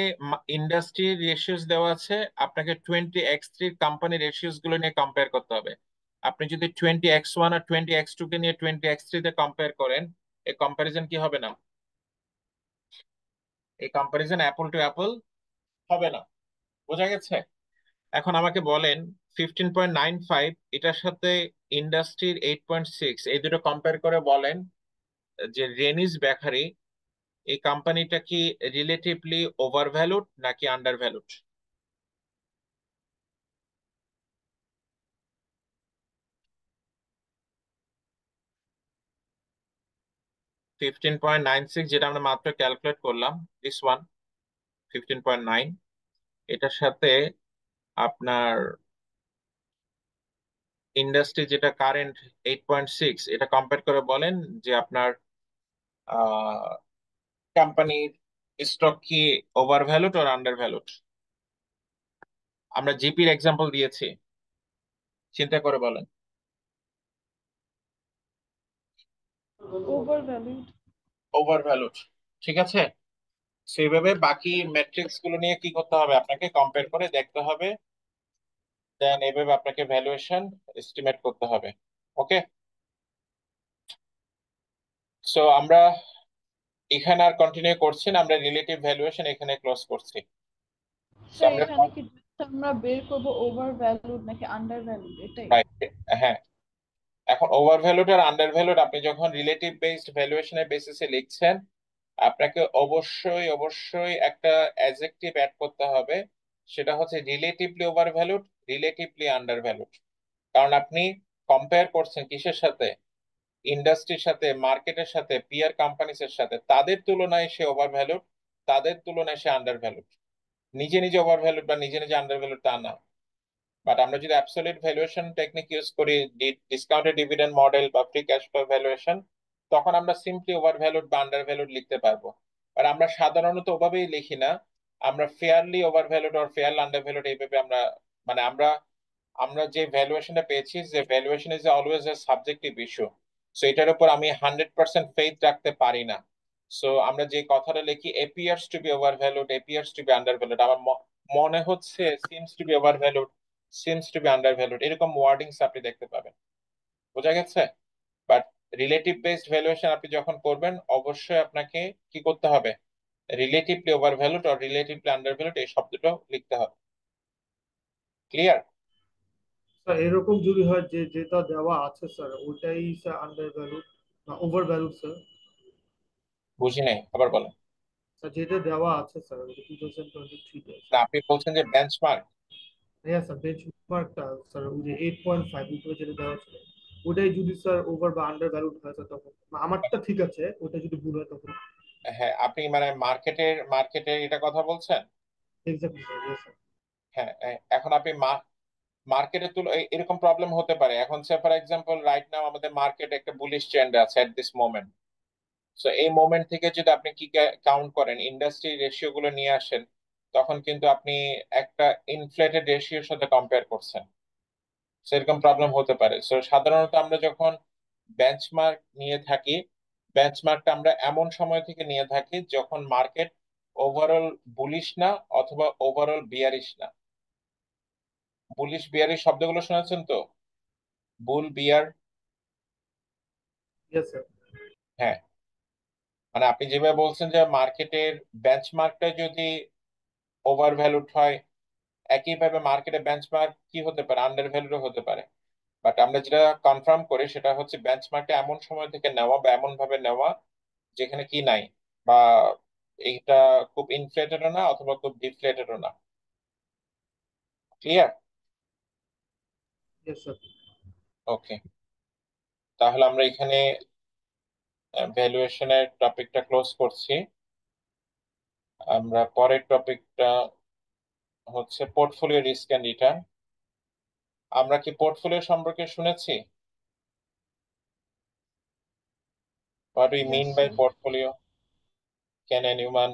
ইন্ডাস্ট্রির রেশিওস দেওয়া আছে, আপনাকে 20x3 কোম্পানি রেশিওস গুলো নিয়ে কম্পেয়ার করতে হবে। আপনি যদি 20x1 আর 20x2 কে নিয়ে 20x3 তে কম্পেয়ার করেন, এই কম্পারিজন কি হবে না? এই কম্পারিজন অ্যাপল টু অ্যাপল হবে না। বোঝা গেছে? এখন আমাকে বলেন 15.95 এটার সাথে ইন্ডাস্ট্রির 8.6, এই দুটো কম্পেয়ার করে বলেন যে রেনিস বেকারি এই কোম্পানিটা কি রিলেটিভলি ওভার ভ্যালুড নাকি আন্ডার ভ্যালুড? 15.96 যেটা আমরা মাত্র ক্যালকুলেট করলাম, দিস ওয়ান 15.9, এটার সাথে আপনার ইন্ডাস্ট্রি যেটা কারেন্ট 8.6, এটা কম্পেয়ার করে বলেন যে আপনার কোম্পানির স্টক কি ওভার ভ্যালুড আর আন্ডার ভ্যালুড। আমরা জিপির এক্সাম্পল দিয়েছি, চিন্তা করে বলেন। Over valued. ওভার ভ্যালুড, ঠিক আছে। সেইভাবে বাকি ম্যাট্রিক্স গুলো নিয়ে কি করতে হবে, আপনাকে কম্পেয়ার করে দেখতে হবে, দেন এইভাবে আপনাকে ভ্যালুয়েশন এস্টিমেট করতে হবে। ওকে, সো আমরা এখানে আর কন্টিনিউ করছি না, আমরা রিলেটিভ ভ্যালুয়েশন এখানে ক্লোজ করছি। সো স্যার আমরা এখানে কি just আমরা বের করব ওভার ভ্যালুড নাকি আন্ডার ভ্যালুড এটাই? রাইট, হ্যাঁ। এখন ওভার ভ্যালুড আর আন্ডার ভ্যালুড আপনি যখন রিলেটিভ বেসড ভ্যালুয়েশনের বেসিসে লিখছেন, আপনাকে অবশ্যই অবশ্যই একটা অ্যাডজেক্টিভ অ্যাড করতে হবে, সেটা হচ্ছে relatively over valued, relatively under valued. কারণ আপনি কম্পেয়ার করছেন কিসের সাথে, ইন্ডাস্ট্রির সাথে, মার্কেটের সাথে, পিয়ার কোম্পানিজ এর সাথে। তাদের তুলনায় সে ওভার ভ্যালুড, তাদের তুলনায় সে আন্ডার ভ্যালুড। নিজে নিজে ওভার ভ্যালুড বা নিজে নিজে আন্ডার ভ্যালুড তা না। বাট আমরা যদি অ্যাবসলিউট ভ্যালুয়েশন টেকনিক ইউজ করি, ডিসকাউন্টেড ডিভিডেন্ড মডেল বা ফ্রি ক্যাশ ফ্লো ভ্যালুয়েশন, তখন আমরা সিম্পলি ওভার ভ্যালুড বা আন্ডার ভ্যালুড লিখতে পারবো। আর আমরা সাধারণত ওভাবেই লিখি না, আমরা ফেয়ারলি ওভার ভ্যালুড আর ফেয়ারলি আন্ডার ভ্যালুড এইভাবে আমরা, মানে আমরা আমরা যে ভ্যালুয়েশনটা পেয়েছি, যে valuation is always a subjective issue. So এটার উপর আমি 100% ফেইথ রাখতে পারি না। সো আমরা যে কথাটা লিখি appears to be over valued, appears to be under valued, আমার মনে হচ্ছে seems to be over valued, seems to be under valued, এরকম ওয়ার্ডিংস আপনি দেখতে পাবেন। বোঝা গেছে? বাট রিলেটিভ বেসড ভ্যালুয়েশন আপনি যখন করবেন, অবশ্যই আপনাকে কি করতে হবে, রিলেটিভলি ওভার ভ্যালুড আর রিলেটিভলি আন্ডার ভ্যালুড এই শব্দটা লিখতে হবে। ক্লিয়ার? স্যার এরকম যদি হয় যে যেটা দেওয়া আছে স্যার ওটাই স্যার আন্ডার ভ্যালুড না ওভার ভ্যালুড স্যার? বুঝি নাই, আবার বলেন। স্যার যেটা দেওয়া আছে স্যার 2023 না, আপনি বলছেন যে বেঞ্চমার্ক। হ্যাঁ স্যার বেঞ্চমার্কটা স্যার ওই যে 8.5 উপরে যেটা দেওয়া ছিল ওটাই যদি স্যার ওভার বা আন্ডার ভ্যালুড হয় স্যার তখন আমারটা ঠিক আছে, ওটা যদি ভুল হয় তখন? হ্যাঁ, আপনি মানে মার্কেটের এটা কথা বলছেন। Exactly sir, yes sir. হ্যাঁ, এখন আপনি মার্কেটের এরকম প্রবলেম হতে পারে। এখন সে ফর এক্সাম্পল রাইট নাও আমাদের মার্কেট একটা বুলিশ ট্রেন্ড আছে এট দিস মোমেন্ট। সো এই মোমেন্ট থেকে যদি আপনি কি কাউন্ট করেন, ইন্ডাস্ট্রি রেশিও গুলো নিয়ে আসেন, তখন কিন্তু আপনি একটা ইনফ্লেটেড রেশিওর সাথে কম্পেয়ার করছেন। সেরকম প্রবলেম হতে পারে। সো সাধারণত আমরা যখন বেঞ্চমার্ক নিয়ে থাকি, বেঞ্চমার্কটা আমরা এমন সময় থেকে নিয়ে থাকি যখন মার্কেট ওভারঅল বুলিশ না অথবা ওভারঅল বিয়ারিশ না। বুলিশ বিয়ারিশ শব্দগুলো শুনেছেন তো, বুল বিয়ার। Yes sir. হ্যাঁ, মানে আপনি যেভাবে বলছেন যে মার্কেটের বেঞ্চমার্কটা যদি ওভার ভ্যালুড হয়, একইভাবে মার্কেটে বেঞ্চমার্ক কি হতে পারে, আন্ডার ভ্যালুডও হতে পারে। বাট আমরা যেটা কনফার্ম করি সেটা হচ্ছে বেঞ্চমার্কটা এমন সময় থেকে নেওয়া বা এমন ভাবে নেওয়া যেখানে কি নাই, বা এইটা খুব ইনফ্লেটেডও না অথবা খুব ডিফ্লেটেডও না। ক্লিয়ার? Yes sir. ওকে, তাহলে আমরা এখানে ভ্যালুয়েশনের টপিকটা ক্লোজ করছি। আমরা পরের টপিকটা হচ্ছে পোর্টফোলিও রিস্ক এন্ড রিটার্ন। আমরা কি পোর্টফোলিও সম্পর্কে শুনেছি? What do you Yes, mean by sir. Portfolio? Can anyone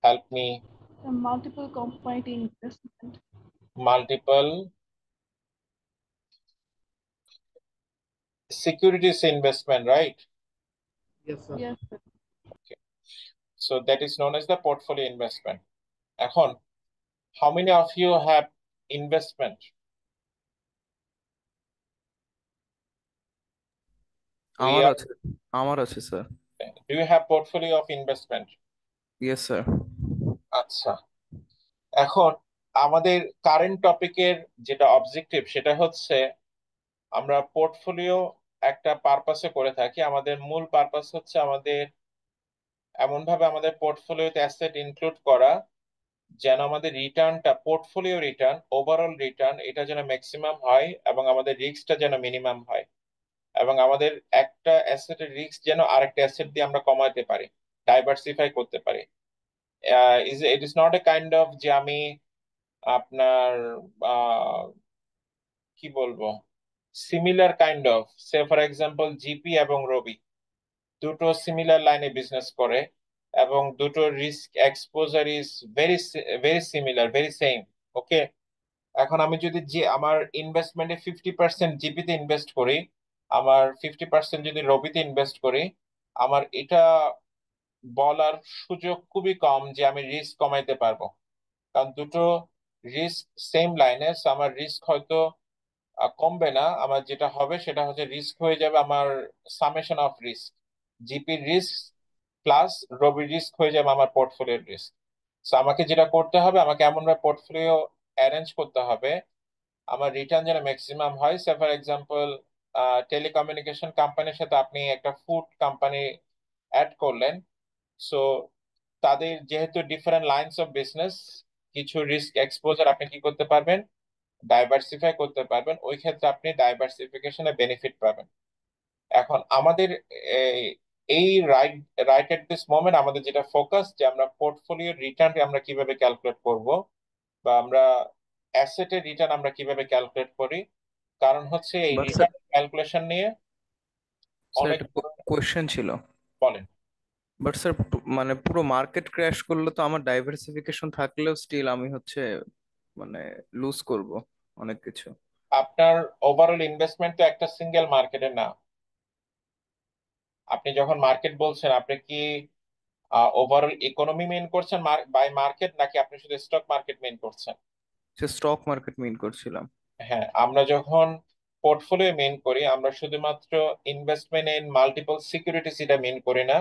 help me? The multiple combined investment. Multiple securities investment, right? Yes sir. Yes, sir. So that is known as the portfolio investment. এখন how many of you have investment? We আমার are, আছে আমার আছে sir. do you have portfolio of investment? Yes sir. আচ্ছা, এখন আমাদের current টপিকের যেটা অবজেক্টিভ সেটা হচ্ছে আমরা পোর্টফোলিও একটা পারপাসে করে থাকি। আমাদের মূল পারপাস হচ্ছে আমাদের এমন ভাবে আমাদের পোর্টফোলিওতে অ্যাসেট ইনক্লুড করা যেন আমাদের রিটার্নটা, পোর্টফোলিও রিটার্ন, ওভারঅল রিটার্ন, এটা যেন ম্যাক্সিমাম হয় এবং আমাদের রিস্কটা যেন মিনিমাম হয়, এবং আমাদের একটা অ্যাসেটের রিস্ক যেন আরেকটা অ্যাসেট দিয়ে আমরা কমাতে পারি, ডাইভার্সিফাই করতে পারি। It is not a kind of যে আমি আপনার আহ, কি বলবো, similar kind of, say for example GP এবং রবি দুটো সিমিলার লাইনে বিজনেস করে এবং দুটো risk exposure is very very similar, very same. Okay, এখন আমি যদি যে আমার ইনভেস্টমেন্টে 50% জিপিতে ইনভেস্ট করি, আমার 50% যদি রবিতে ইনভেস্ট করি, আমার এটা বলার সুযোগ খুবই কম যে আমি রিস্ক কমাইতে পারবো। কারণ দুটো রিস্ক সেম লাইনে, আমার রিস্ক হয়তো কমবে না, আমার যেটা হবে সেটা হচ্ছে রিস্ক হয়ে যাবে আমার সামেশন অফ রিস্ক, জিপির রিস্ক প্লাস রবির রিস্ক হয়ে যাবে আমার পোর্টফোলিওর রিস্ক। তো আমাকে যেটা করতে হবে, আমাকে এমন ভাবে পোর্টফোলিও অ্যারেঞ্জ করতে হবে আমার রিটার্ন যেন ম্যাক্সিমাম হয়। সে ফর এক্সাম্পল টেলিকমিউনিকেশন কোম্পানির সাথে আপনি একটা ফুড কোম্পানি অ্যাড করলেন। সো তাদের যেহেতু ডিফারেন্ট লাইনস অফ বিজনেস, কিছু রিস্ক এক্সপোজার আপনি কি করতে পারবেন, ডাইভার্সিফাই করতে পারবেন, ওই ক্ষেত্রে আপনি ডাইভার্সিফিকেশনে বেনিফিট পাবেন। এখন আমাদের এই এই right right at this moment আমাদের যেটা ফোকাস, যে আমরা পোর্টফোলিও রিটার্ন আমরা কিভাবে ক্যালকুলেট করব, বা আমরা অ্যাসেটের রিটার্ন আমরা কিভাবে ক্যালকুলেট করি। কারণ হচ্ছে এই বাট স্যার, রিটার্ন ক্যালকুলেশন নিয়ে স্যার অনেক একটা কোয়েশ্চেন ছিল। বলেন। বাট স্যার, মানে পুরো মার্কেট ক্র্যাশ করলে তো আমার ডাইভার্সিফিকেশন থাকলেও স্টিল আমি হচ্ছে মানে লুজ করব অনেক কিছু। আপনার ওভারঅল ইনভেস্টমেন্ট তো একটা সিঙ্গেল মার্কেটে না। আপনি যখন মার্কেট বলছেন, আপনি কি ওভারঅল ইকোনমি মেইন করছেন বাই মার্কেট, নাকি আপনি শুধু স্টক মার্কেট মেইন করছেন? সে স্টক মার্কেট মিন করছিলাম। হ্যাঁ, আমরা যখন পোর্টফোলিও মেইন করি, আমরা শুধুমাত্র ইনভেস্টমেন্ট ইন মাল্টিপল সিকিউরিটিজ এটা মেইন করি না।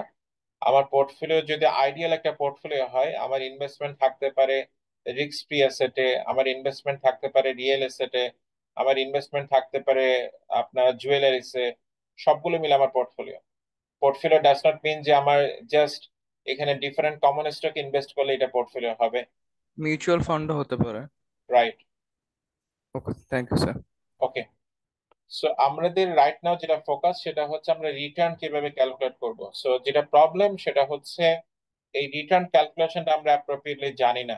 আমার পোর্টফোলিও যদি আইডিয়াল একটা পোর্টফোলিও হয়, আমার ইনভেস্টমেন্ট থাকতে পারে রিস্ক ফ্রি অ্যাসেটে, আমার ইনভেস্টমেন্ট থাকতে পারে রিয়েল এস্টেটে, আমার ইনভেস্টমেন্ট থাকতে পারে আপনার জুয়েলারিসে, সবগুলো মিলে আমার portfolio. Portfolio does not mean যে আমার জাস্ট এখানে ডিফারেন্ট কমন স্টক ইনভেস্ট করলে এটা পোর্টফোলিও হবে। মিউচুয়াল ফান্ডও হতে পারে। Right. Okay, thank you sir. Okay, so আমাদের রাইট নাও যেটা ফোকাস সেটা হচ্ছে আমরা রিটার্ন কিভাবে ক্যালকুলেট করব। সো যেটা প্রবলেম সেটা হচ্ছে এই রিটার্ন ক্যালকুলেশনটা আমরা অ্যাপ্রোপ্রিয়েটলি জানি না।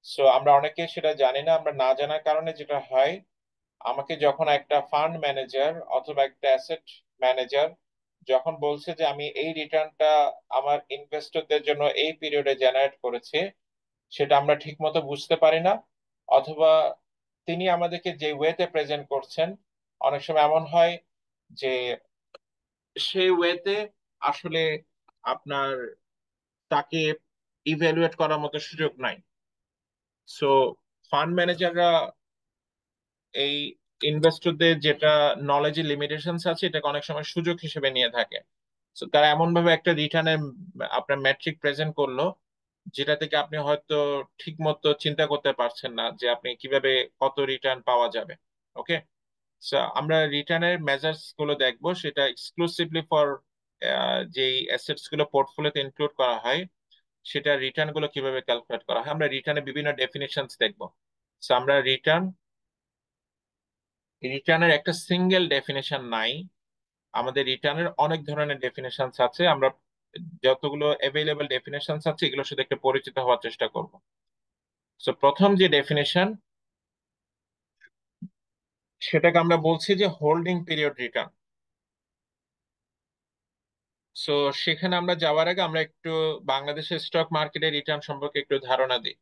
সো আমরা অনেকে সেটা জানি না। আমরা না জানার কারণে যেটা হয়, আমাকে যখন একটা ফান্ড ম্যানেজার অথবা একটা অ্যাসেট ম্যানেজার যখন বলছে যে আমি এই রিটার্নটা আমার ইনভেস্টরদের জন্য এই পিরিয়ডে জেনারেট করেছি, সেটা আমরা ঠিক মতো বুঝতে পারি না। অথবা তিনি আমাদেরকে যে ওয়েতে প্রেজেন্ট করছেন, অনেক সময় এমন হয় যে সেই ওয়েতে আসলে আপনার তাকে ইভ্যালুয়েট করার মতো সুযোগ নাই। সো ফান্ড ম্যানেজাররা এই ইনভেস্টরদের যেটা নলেজের লিমিটেশনস আছে, এটাকে অনেক সময় সুযোগ হিসেবে নিয়ে থাকে। তো তারা এমন ভাবে একটা রিটার্নের আপনার ম্যাট্রিক প্রেজেন্ট করলো, যেটা থেকে আপনি হয়তো ঠিক মতো চিন্তা করতে পারছেন না যে আপনি কিভাবে কত রিটার্ন পাওয়া যাবে। ওকে, আমরা রিটার্নের মেজার্স গুলো দেখবো, সেটা এক্সক্লুসিভলি ফর যেই অ্যাসেটস গুলো পোর্টফোলিওতে ইনক্লুড করা হয়, সেটা রিটার্ন গুলো কিভাবে ক্যালকুলেট করা হয়। আমরা রিটার্নের বিভিন্ন ডেফিনেশনস দেখবো। আমরা রিটার্নের একটা সিঙ্গেল ডেফিনেশন নাই, আমাদের রিটার্নের অনেক ধরনের ডেফিনেশনস আছে। আমরা যতগুলো অ্যাভেলেবল ডেফিনেশনস আছে এগুলোর সাথে একটু পরিচিত হওয়ার চেষ্টা করব। সো প্রথম যে ডেফিনেশন, সেটাকে আমরা বলছি যে হোল্ডিং পিরিয়ড রিটার্ন। সো সেখানে আমরা যাওয়ার আগে আমরা একটু বাংলাদেশের স্টক মার্কেটের রিটার্ন সম্পর্কে একটু ধারণা দিই।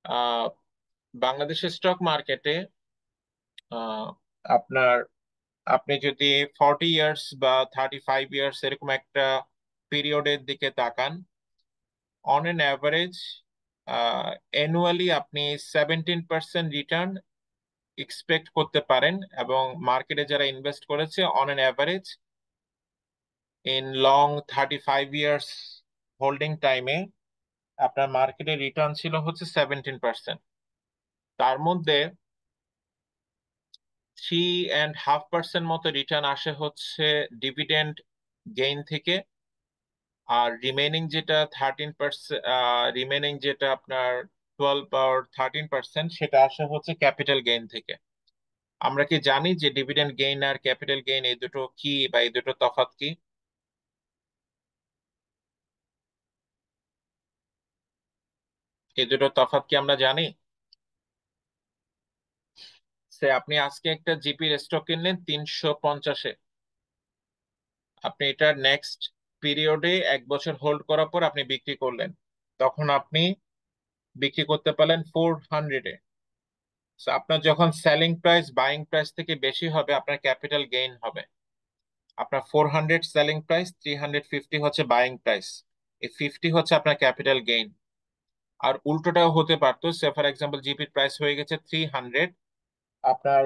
আহ, বাংলাদেশের স্টক মার্কেটে আপনার আপনি যদি 40 ইয়ার্স বা 35 ইয়ার্স এরকম একটা পিরিয়ডের দিকে তাকান, অন এন অ্যাভারেজ অ্যানুয়ালি আপনি 17% রিটার্ন এক্সপেক্ট করতে পারেন। এবং মার্কেটে যারা ইনভেস্ট করেছে on an average in long 35 years holding টাইমে আপনার মার্কেটের রিটার্ন ছিল হচ্ছে 17%। তার মধ্যে 3.5% মতো রিটার্ন আসে হচ্ছে ডিভিডেন্ড গেইন থেকে। আর রিমেনিং যেটা আপনার 12 or 13% সেটা আসে হচ্ছে ক্যাপিটাল গেইন থেকে। আমরা কি জানি যে ডিভিডেন্ড গেইন আর ক্যাপিটাল গেইন এই দুটো কি, বা এই দুটো তফাৎ কি? এই দুটো তফাৎ কি আমরা জানি? সে আপনি আজকে একটা জিপির স্টক কিনলেন 350-এ, আপনি এটা নেক্সট পিরিয়ডে 1 বছর হোল্ড করার পর আপনি বিক্রি করলেন, তখন আপনি বিক্রি করতে পারলেন 400-এ। আপনার যখন সেলিং প্রাইস বাইং প্রাইস থেকে বেশি হবে আপনার ক্যাপিটাল গেইন হবে। আপনার 400 সেলিং প্রাইস, 350 হচ্ছে বাইং প্রাইস, এই 50 হচ্ছে আপনার ক্যাপিটাল গেইন। আর উল্টোটাও হতে পারতো, সে ফর এক্সাম্পল জিপির প্রাইস হয়ে গেছে 300, আপনার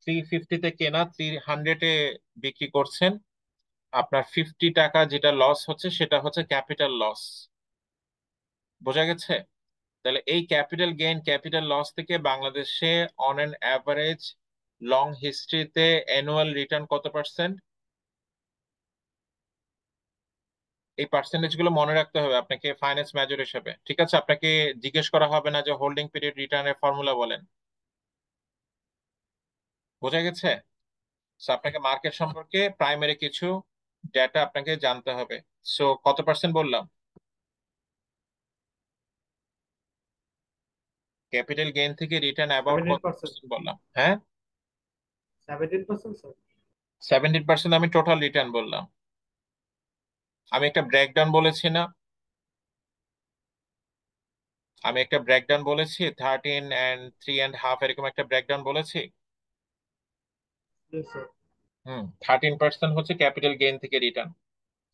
350-তে কেনা, 300-এ বিক্রি করছেন, আপনার 50 টাকা যেটা লস হচ্ছে সেটা হচ্ছে ক্যাপিটাল লস। বোঝা গেছে? তাহলে এই ক্যাপিটাল গেইন ক্যাপিটাল লস থেকে বাংলাদেশে অন অ্যান অ্যাভারেজ লং হিস্ট্রিতে অ্যানুয়াল রিটার্ন কত পার্সেন্ট? এই পার্সেন্টেজ গুলো মনে রাখতে হবে আপনাকে ফাইন্যান্স মেজর হিসেবে। ঠিক আছে, আপনাকে জিজ্ঞেস করা হবে না যে হোল্ডিং পিরিয়ড রিটার্নের ফর্মুলা বলেন। বোঝা গেছে? সো আপনাকে মার্কেট সম্পর্কে প্রাইমারি কিছু ডেটা আপনাকে জানতে হবে। সো কত পার্সেন্ট বললাম? ক্যাপিটাল গেইন থেকে রিটার্ন অ্যাবাউট কত 17%। পার্সেন্ট বললাম? হ্যাঁ, 17%, স্যার। 17% আমি টোটাল রিটার্ন বললাম। আমি একটা ব্রেকডাউন বলেছি না? আমি একটা ব্রেকডাউন বলেছি 13 and 3.5 এরকম একটা ব্রেকডাউন বলেছি। Yes, sir. 13% হচ্ছে ক্যাপিটাল গেইন থেকে রিটার্ন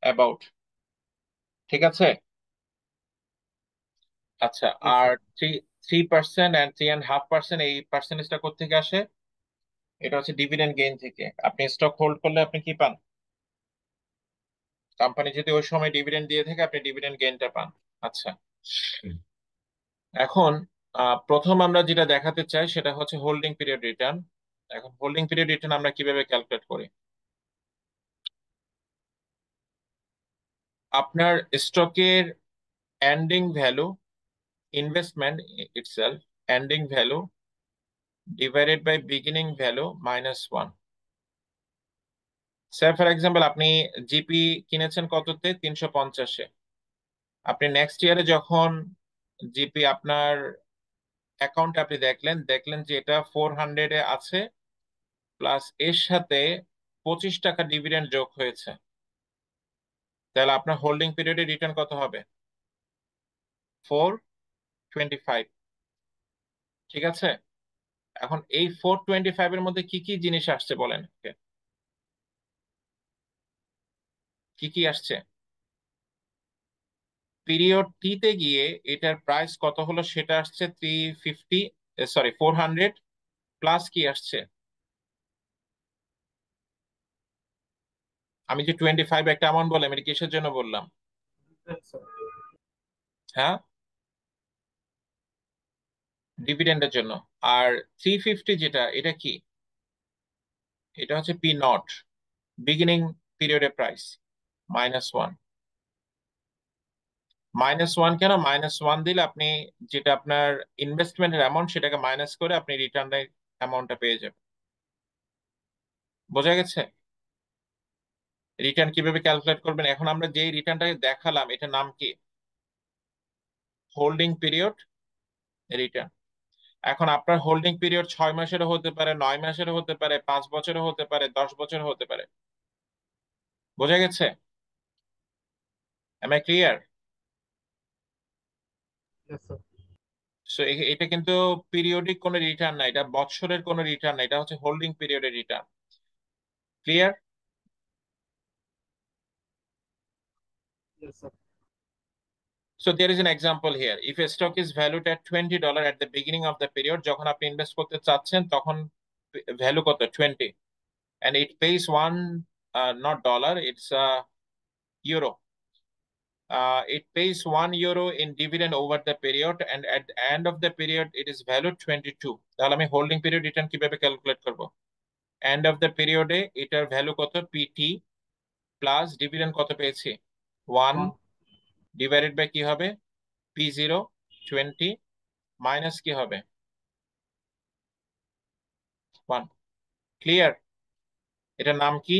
অ্যাবাউট। ঠিক আছে? আচ্ছা, Yes, আর sir. 3% and 3.5% এই পার্সেন্টেজটা কোত্থেকে আসে? এটা হচ্ছে ডিভিডেন্ড গেইন থেকে। আপনি স্টক হোল্ড করলে আপনি কি পান? কোম্পানি যদি ওই সময় ডিভিডেন্ড দিয়ে থাকে আপনি ডিভিডেন্ড গেইনটা পান। আচ্ছা, এখন প্রথম আমরা যেটা দেখাতে চাই সেটা হচ্ছে হোল্ডিং পিরিয়ড রিটার্ন। এখন হোল্ডিং পিরিয়ড রিটার্ন আমরা কিভাবে ক্যালকুলেট করি? আপনার স্টকের ending value, investment itself, ending value divided by beginning value -1। Say for example আপনি জিপি কিনেছেন কততে? 350-এ। আপনি নেক্সট ইয়ারে যখন জিপি আপনার অ্যাকাউন্টে আপনি দেখলেন দেখলেন যে এটা 400-এ আছে, প্লাস এর সাথে 25 টাকা ডিভিডেন্ড যোগ হয়েছে, তাহলে আপনার হোল্ডিং পিরিয়ডে রিটার্ন কত হবে? 425। ঠিক আছে, এখন এই 425 এর মধ্যে কি কি জিনিস আসছে বলেন? কি কি আসছে? পিরিয়ড টি তে গিয়ে এটার প্রাইস কত হলো সেটা আসছে 350, সরি 400, প্লাস কি আসছে? আমি যে 25 একটা অ্যামাউন্ট বললাম এটা কিসের জন্য বললাম? Yes, sir. হ্যাঁ, ডিভিডেন্ডের জন্য। আর 350 যেটা, এটা কি? এটা হচ্ছে পি নট, বিগিনিং পিরিয়ডের প্রাইস, -1। -1 কেন? -1 দিলে আপনি যেটা আপনার ইনভেস্টমেন্টের অ্যামাউন্ট সেটাকে মাইনাস করে আপনি রিটার্নের অ্যামাউন্টটা পেয়ে যাবেন। বোঝা গেছে? রিটার্ন কিভাবে ক্যালকুলেট করবেন? এখন আমরা যে রিটার্নটাকে দেখালাম এটার নাম কি? Holding period return. এখন আপনার হোল্ডিং পিরিয়ড 6 মাসেরও হতে পারে, 9 মাসেরও হতে পারে, 5 বছরও হতে পারে, 10 বছরও হতে পারে। বোঝা গেছে? Am I clear? Yes, sir. So এটা কিন্তু পিরিয়ডিক কোনো রিটার্ন না, এটা বছরের কোনো রিটার্ন না, এটা হচ্ছে হোল্ডিং পিরিয়ডের return. Clear? Yes, sir. So there is an example here. If a stock is valued at $20 at the beginning of the period, যখন আপনি ইনভেস্ট করতে চাচ্ছেন তখন ভ্যালু কত? 20, and it pays one, not dollar, it's euro. It pays €1 in dividend over the period, and at the end of the period it is valued 22. তাহলে আমি holding period return কিভাবে calculate করব? End of the পিরিয়ডে এটার value কত? PT plus dividend কত পেয়েছি? 1 One. Divided by কি হবে? P0 20 মাইনাস কি হবে? 1। ক্লিয়ার? এটার নাম কি?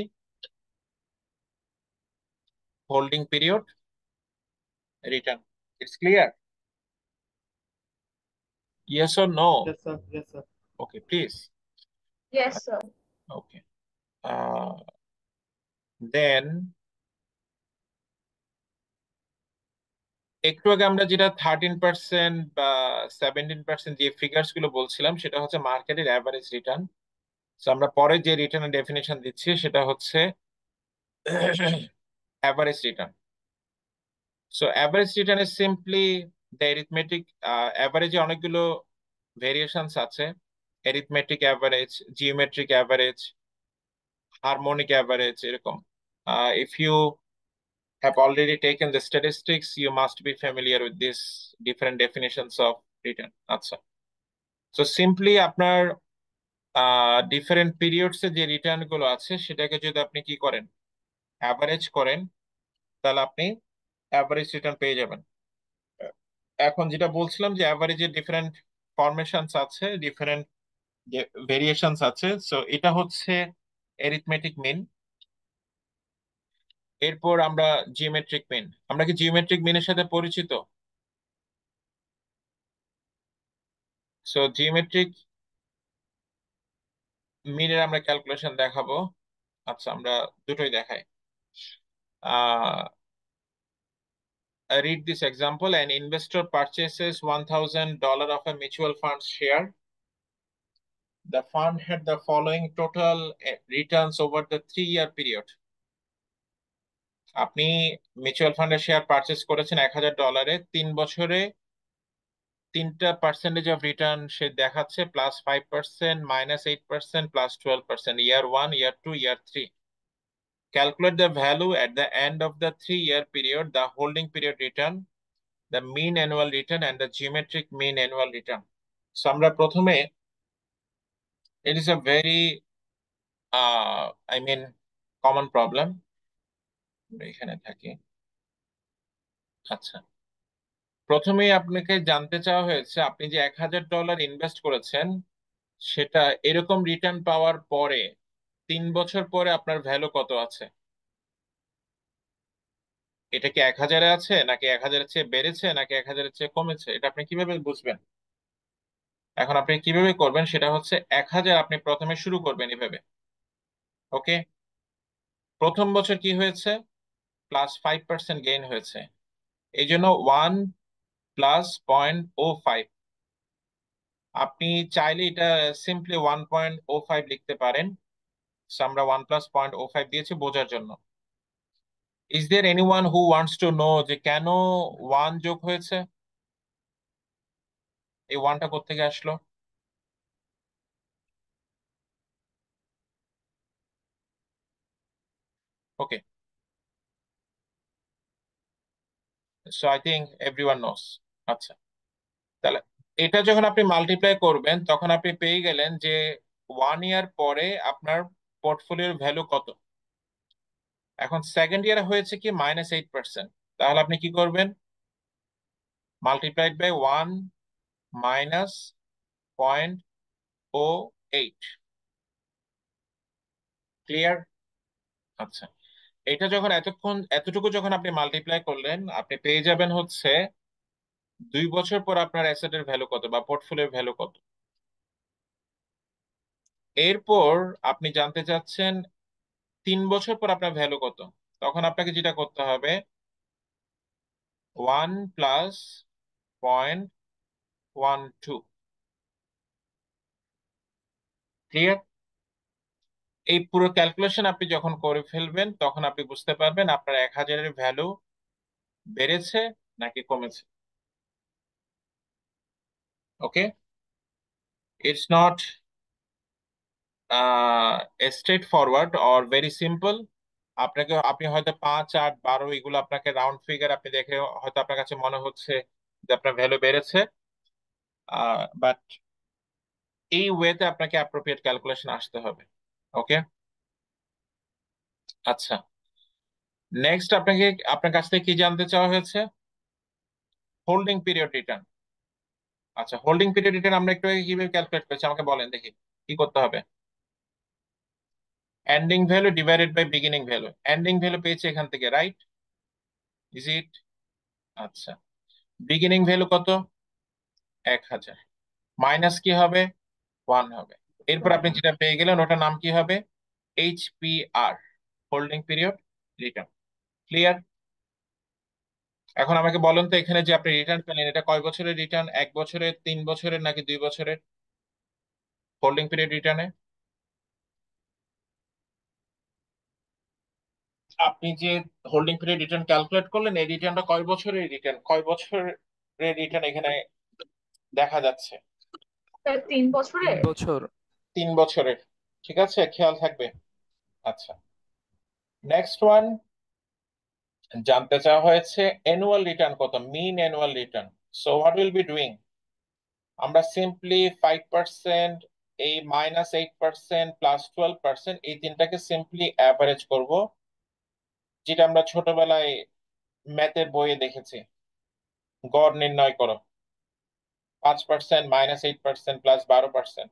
Holding period return. It's clear? Yes or no? Yes, sir. Yes, sir. Okay, please. Yes, sir. Okay, then একটু আগে আমরা যেটা 13% বা 17% যে ফিগার্স গুলো বলছিলাম সেটা হচ্ছে মার্কেটের অ্যাভারেজ রিটার্ন। তো আমরা পরে যে রিটার্নের ডেফিনেশন দিচ্ছি সেটা হচ্ছে average return. So average return is simply the arithmetic. অ্যাভারেজে অনেকগুলো ভেরিয়েশনস আছে, arithmetic average, geometric average, harmonic average, এরকম। If you have already taken the statistics, you must be familiar with these different definitions of return. আচ্ছা, so simply আপনার different periods এ যে return গুলো আছে সেটাকে যদি আপনি কি করেন, অ্যাভারেজ করেন, তাহলে আপনি অ্যাভারেজ রিটার্ন পেয়ে যাবেন। এখন যেটা বলছিলাম যে অ্যাভারেজের ডিফারেন্ট ফরমেশনস আছে, ডিফারেন্ট ভেরিয়েশনস আছে। সো এটা হচ্ছে এরিথমেটিক মিন। এরপর আমরা জিওমেট্রিক মিন। আমরা কি জিওমেট্রিক মিনের সাথে পরিচিত? সো জিওমেট্রিক মিনের আমরা ক্যালকুলেশন দেখাবো। আচ্ছা, আমরা দুটোই দেখাই। Read this example. An investor purchases $1,000 of a mutual fund share. The fund had the following total returns over the 3-year period. আপনি মিউচুয়াল ফান্ডের শেয়ার পারচেস করেছেন $1,000, 3 বছরে 3% অফ রিটার্ন সে দেখাচ্ছে, +5%, -8%, +12%, year 1, year 2, year 3। Calculate the value at the end of the 3-year period, the holding period return, the mean annual return, and the geometric mean annual return. So আমরা প্রথমে, it is a very I mean common problem, এখানে থাকি। আচ্ছা, প্রথমেই আপনাকে জানতে চাওয়া হয়েছে আপনি যে $1,000 ইনভেস্ট করেছেন সেটা এরকম রিটার্ন পাওয়ার পরে 3 বছর পরে আপনার ভ্যালু কত আছে। এটা কি 1,000-এ আছে, নাকি 1,000-এর চেয়ে বেড়েছে, নাকি 1,000-এর চেয়ে কমেছে, এটা আপনি কিভাবে বুঝবেন? এখন আপনি কিভাবে করবেন সেটা হচ্ছে 1,000 আপনি প্রথমে শুরু করবেন এভাবে। ওকে, প্রথম বছর কি হয়েছে, +5% গেইন হয়েছে, এই জন্য 1 + 0.05। আপনি চাইলে এটা সিম্পলি 1.05 লিখতে পারেন। So আমরা 1 + 0.05 দিয়েছি বোঝার জন্য। Is there anyone who wants to know যে কেন 1 যোগ হয়েছে, এই 1টা কোত্থেকে আসলো? Okay, so I think everyone knows. আচ্ছা, তাহলে এটা যখন আপনি মাল্টিপ্লাই করবেন তখন আপনি পেয়ে গেলেন যে 1 ইয়ার পরে আপনার পোর্টফোলিওর ভ্যালু কত। এখন সেকেন্ড ইয়ারে হয়েছে কি -8%, তাহলে আপনি কি করবেন, মাল্টিপ্লাইড বাই 1 - 0.08। ক্লিয়ার? আচ্ছা, এটা যখন এতটুকু যখন আপনি মাল্টিপ্লাই করলেন আপনি পেয়ে যাবেন হচ্ছে 2 বছর পর আপনার অ্যাসেটের ভ্যালু কত বা পোর্টফোলিওর ভ্যালু কত। এরপর আপনি জানতে চাচ্ছেন 3 বছর পর আপনার ভ্যালু কত। তখন আপনাকে যেটা করতে হবে 1 + 0.12। ক্লিয়ার? এই পুরো ক্যালকুলেশন আপনি যখন করে ফেলবেন তখন আপনি বুঝতে পারবেন আপনার 1,000-এর ভ্যালু বেড়েছে নাকি কমেছে। Okay, it's not straightforward or very simple. আপনি হয়তো 5, 8, 12 এগুলো আপনাকে রাউন্ড ফিগার আপনি দেখে হয়তো আপনার কাছে মনে হচ্ছে যে আপনার ভ্যালু বেড়েছে, বাট এই ওয়েতে আপনাকে অ্যাপ্রোপ্রিয়েট ক্যালকুলেশন আসতে হবে। ওকে, আচ্ছা, নেক্সট আপনার কাছ থেকে কি জানতে চাওয়া হয়েছে, হোল্ডিং পিরিয়ড রিটার্ন। আচ্ছা, হোল্ডিং পিরিয়ড রিটার্ন আমরা একটু আগে কিভাবে ক্যালকুলেট করেছি আমাকে বলেন দেখি, কি করতে হবে? Ending value divided by beginning value. Ending value পেয়েছি এখান থেকে, রাইট? Is it? আচ্ছা, বিগিনিং ভ্যালু কত, 1,000, মাইনাস কি হবে, 1 হবে। এরপর আপনি যেটা পেয়ে গেলেন ওটার নাম কি হবে? HPR, holding period return. Clear? এখন আমাকে বলেন তো, এখানে যে আপনি রিটার্ন পেলেন এটা কয় বছরের রিটার্ন? 1 বছরের, 3 বছরের, নাকি 2 বছরের হোল্ডিং পিরিয়ড রিটার্নে? আপনি যে হোল্ডিং পিরিয়ড রিটার্ন ক্যালকুলেট করলেন, এই রিটার্নটা কয় বছরের রিটার্ন? কয় বছরের রিটার্ন এখানে দেখা যাচ্ছে? 3 বছরে। 3 বছর। 3 বছরের। ঠিক আছে, খেয়াল থাকবে। আচ্ছা, নেক্সট ওয়ান জানতে চাওয়া হয়েছে অ্যানুয়াল রিটার্ন কত, mean annual return. So what will be doing, আমরা সিম্পলি 5%, এই -8%, +12%, এই তিনটাকে সিম্পলি অ্যাভারেজ করব, যেটা আমরা ছোটবেলায় ম্যাথের বইয়ে দেখেছি। গড় নির্ণয় করো, 5%, -8%, +12%।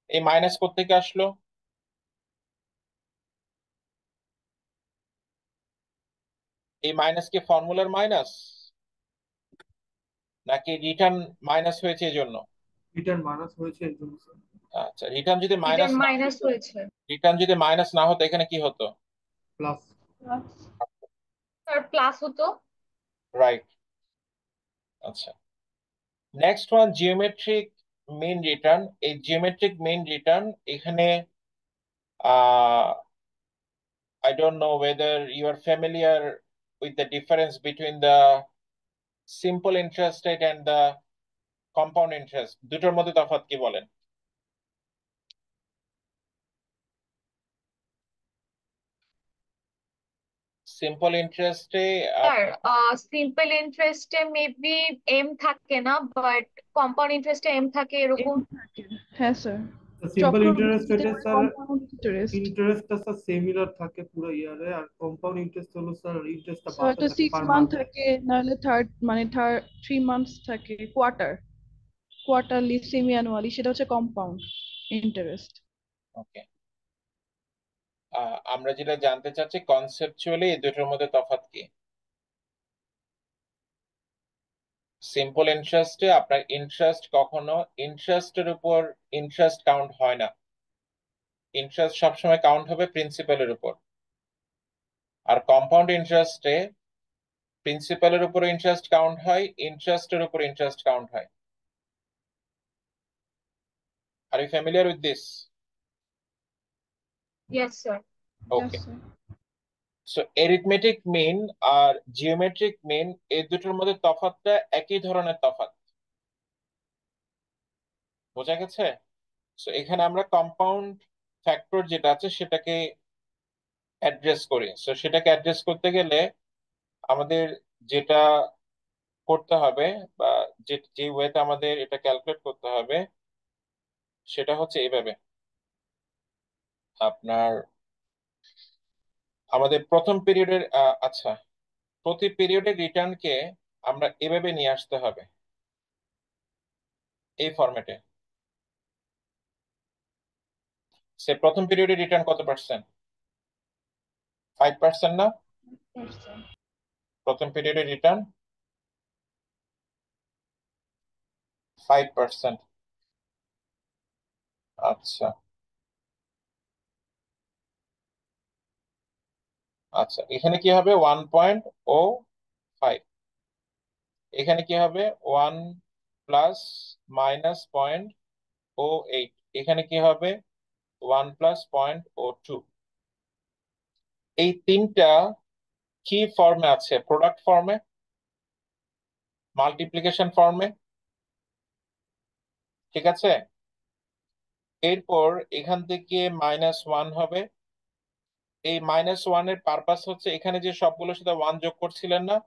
এই মাইনাস কোত্থেকে আসলো? এই মাইনাস কি ফর্মুলার মাইনাস, নাকি রিটার্ন মাইনাস হয়েছে এই জন্য? রিটার্ন মাইনাস হয়েছে এই জন্য স্যার। আচ্ছা, রিটার্ন যদি রিটার্ন মাইনাস না মাইনাস হয়েছে। রিটার্ন যদি মাইনাস না হতো এখানে কি হতো? প্লাস। স্যার প্লাস হতো। রাইট। আচ্ছা, next one geometric mean return. এই জিওমেট্রিক মেন রিটার্ন এখানে I don't know whether you are familiar with the difference between the simple interest rate and the compound interest, দুটোর মধ্যে তফাৎ কি বলেন? Simple ইন্টারেস্টে স্যার সিম্পল ইন্টারেস্টে মেবি এম থাকে না, বাট কম্পাউন্ড ইন্টারেস্টে এম থাকে এরকম। হ্যাঁ স্যার, সিম্পল ইন্টারেস্ট চক্রবৃদ্ধিতে রেটে স্যার কম্পাউন্ড ইন্টারেস্ট। ইন্টারেস্টটা স্যার সিমিলার থাকে পুরো ইয়ারে, আর কম্পাউন্ড ইন্টারেস্ট হলো স্যার ইন্টারেস্টটা স্যার বাড়তে হয়তো থাকে 6 পার মান্থ মান্থে। থাকে, নাহলে থার্ড 3 মান্থস থাকে, কোয়ার্টারলি, সেমি অ্যানুয়ালি, সেটা হচ্ছে কম্পাউন্ড ইন্টারেস্ট। ওকে, আমরা যেটা জানতে চাচ্ছি কনসেপচুয়ালি এই দুটোর মধ্যে তফাৎ কি। সিম্পল ইন্টারেস্টে আপনার ইন্টারেস্ট কখনো ইন্টারেস্টের উপর ইন্টারেস্ট কাউন্ট হয় না, ইন্টারেস্ট সবসময় কাউন্ট হবে প্রিন্সিপালের উপর। আর কম্পাউন্ড ইন্টারেস্টে প্রিন্সিপালের উপর ইন্টারেস্ট কাউন্ট হয়, ইন্টারেস্টের উপর ইন্টারেস্ট কাউন্ট হয়। Are you familiar with this? Yes sir. Yes, okay, sir. So arithmetic mean আর জিওমেট্রিক মিন এই দুটোর মধ্যে তফাৎটা একই ধরনের তফাৎ, বোঝা গেছে? সো এখানে আমরা কম্পাউন্ড ফ্যাক্টর যেটা আছে সেটাকে অ্যাড্রেস করি। সো সেটাকে অ্যাড্রেস করতে গেলে আমাদের যেটা করতে হবে, বা যে যে ওয়েতে আমাদের এটা ক্যালকুলেট করতে হবে, সেটা হচ্ছে এইভাবে। আপনার আমাদের প্রথম পিরিয়ডের আচ্ছা, প্রতি পিরিয়ডের রিটার্নকে আমরা এভাবে নিয়ে আসতে হবে, এই ফরম্যাটে। সে প্রথম পিরিয়ডের রিটার্ন কত পার্সেন্ট? 5% না? Yes, sir. প্রথম পিরিয়ডের রিটার্ন 5%। আচ্ছা, আচ্ছা, এখানে কি হবে? 1.05। এখানে কি হবে? 1 প্লাস -0.08। এখানে কি হবে? 1 প্লাস 0.02। এই তিনটা কি ফর্মে আছে? প্রোডাক্ট ফর্মে, মাল্টিপ্লিকেশন ফর্মে, ঠিক আছে? এরপর এখান থেকে -1 হবে। এই -1 এর পারপাস হচ্ছে এখানে যে সবগুলোর সাথে 1 যোগ করছিলেন না,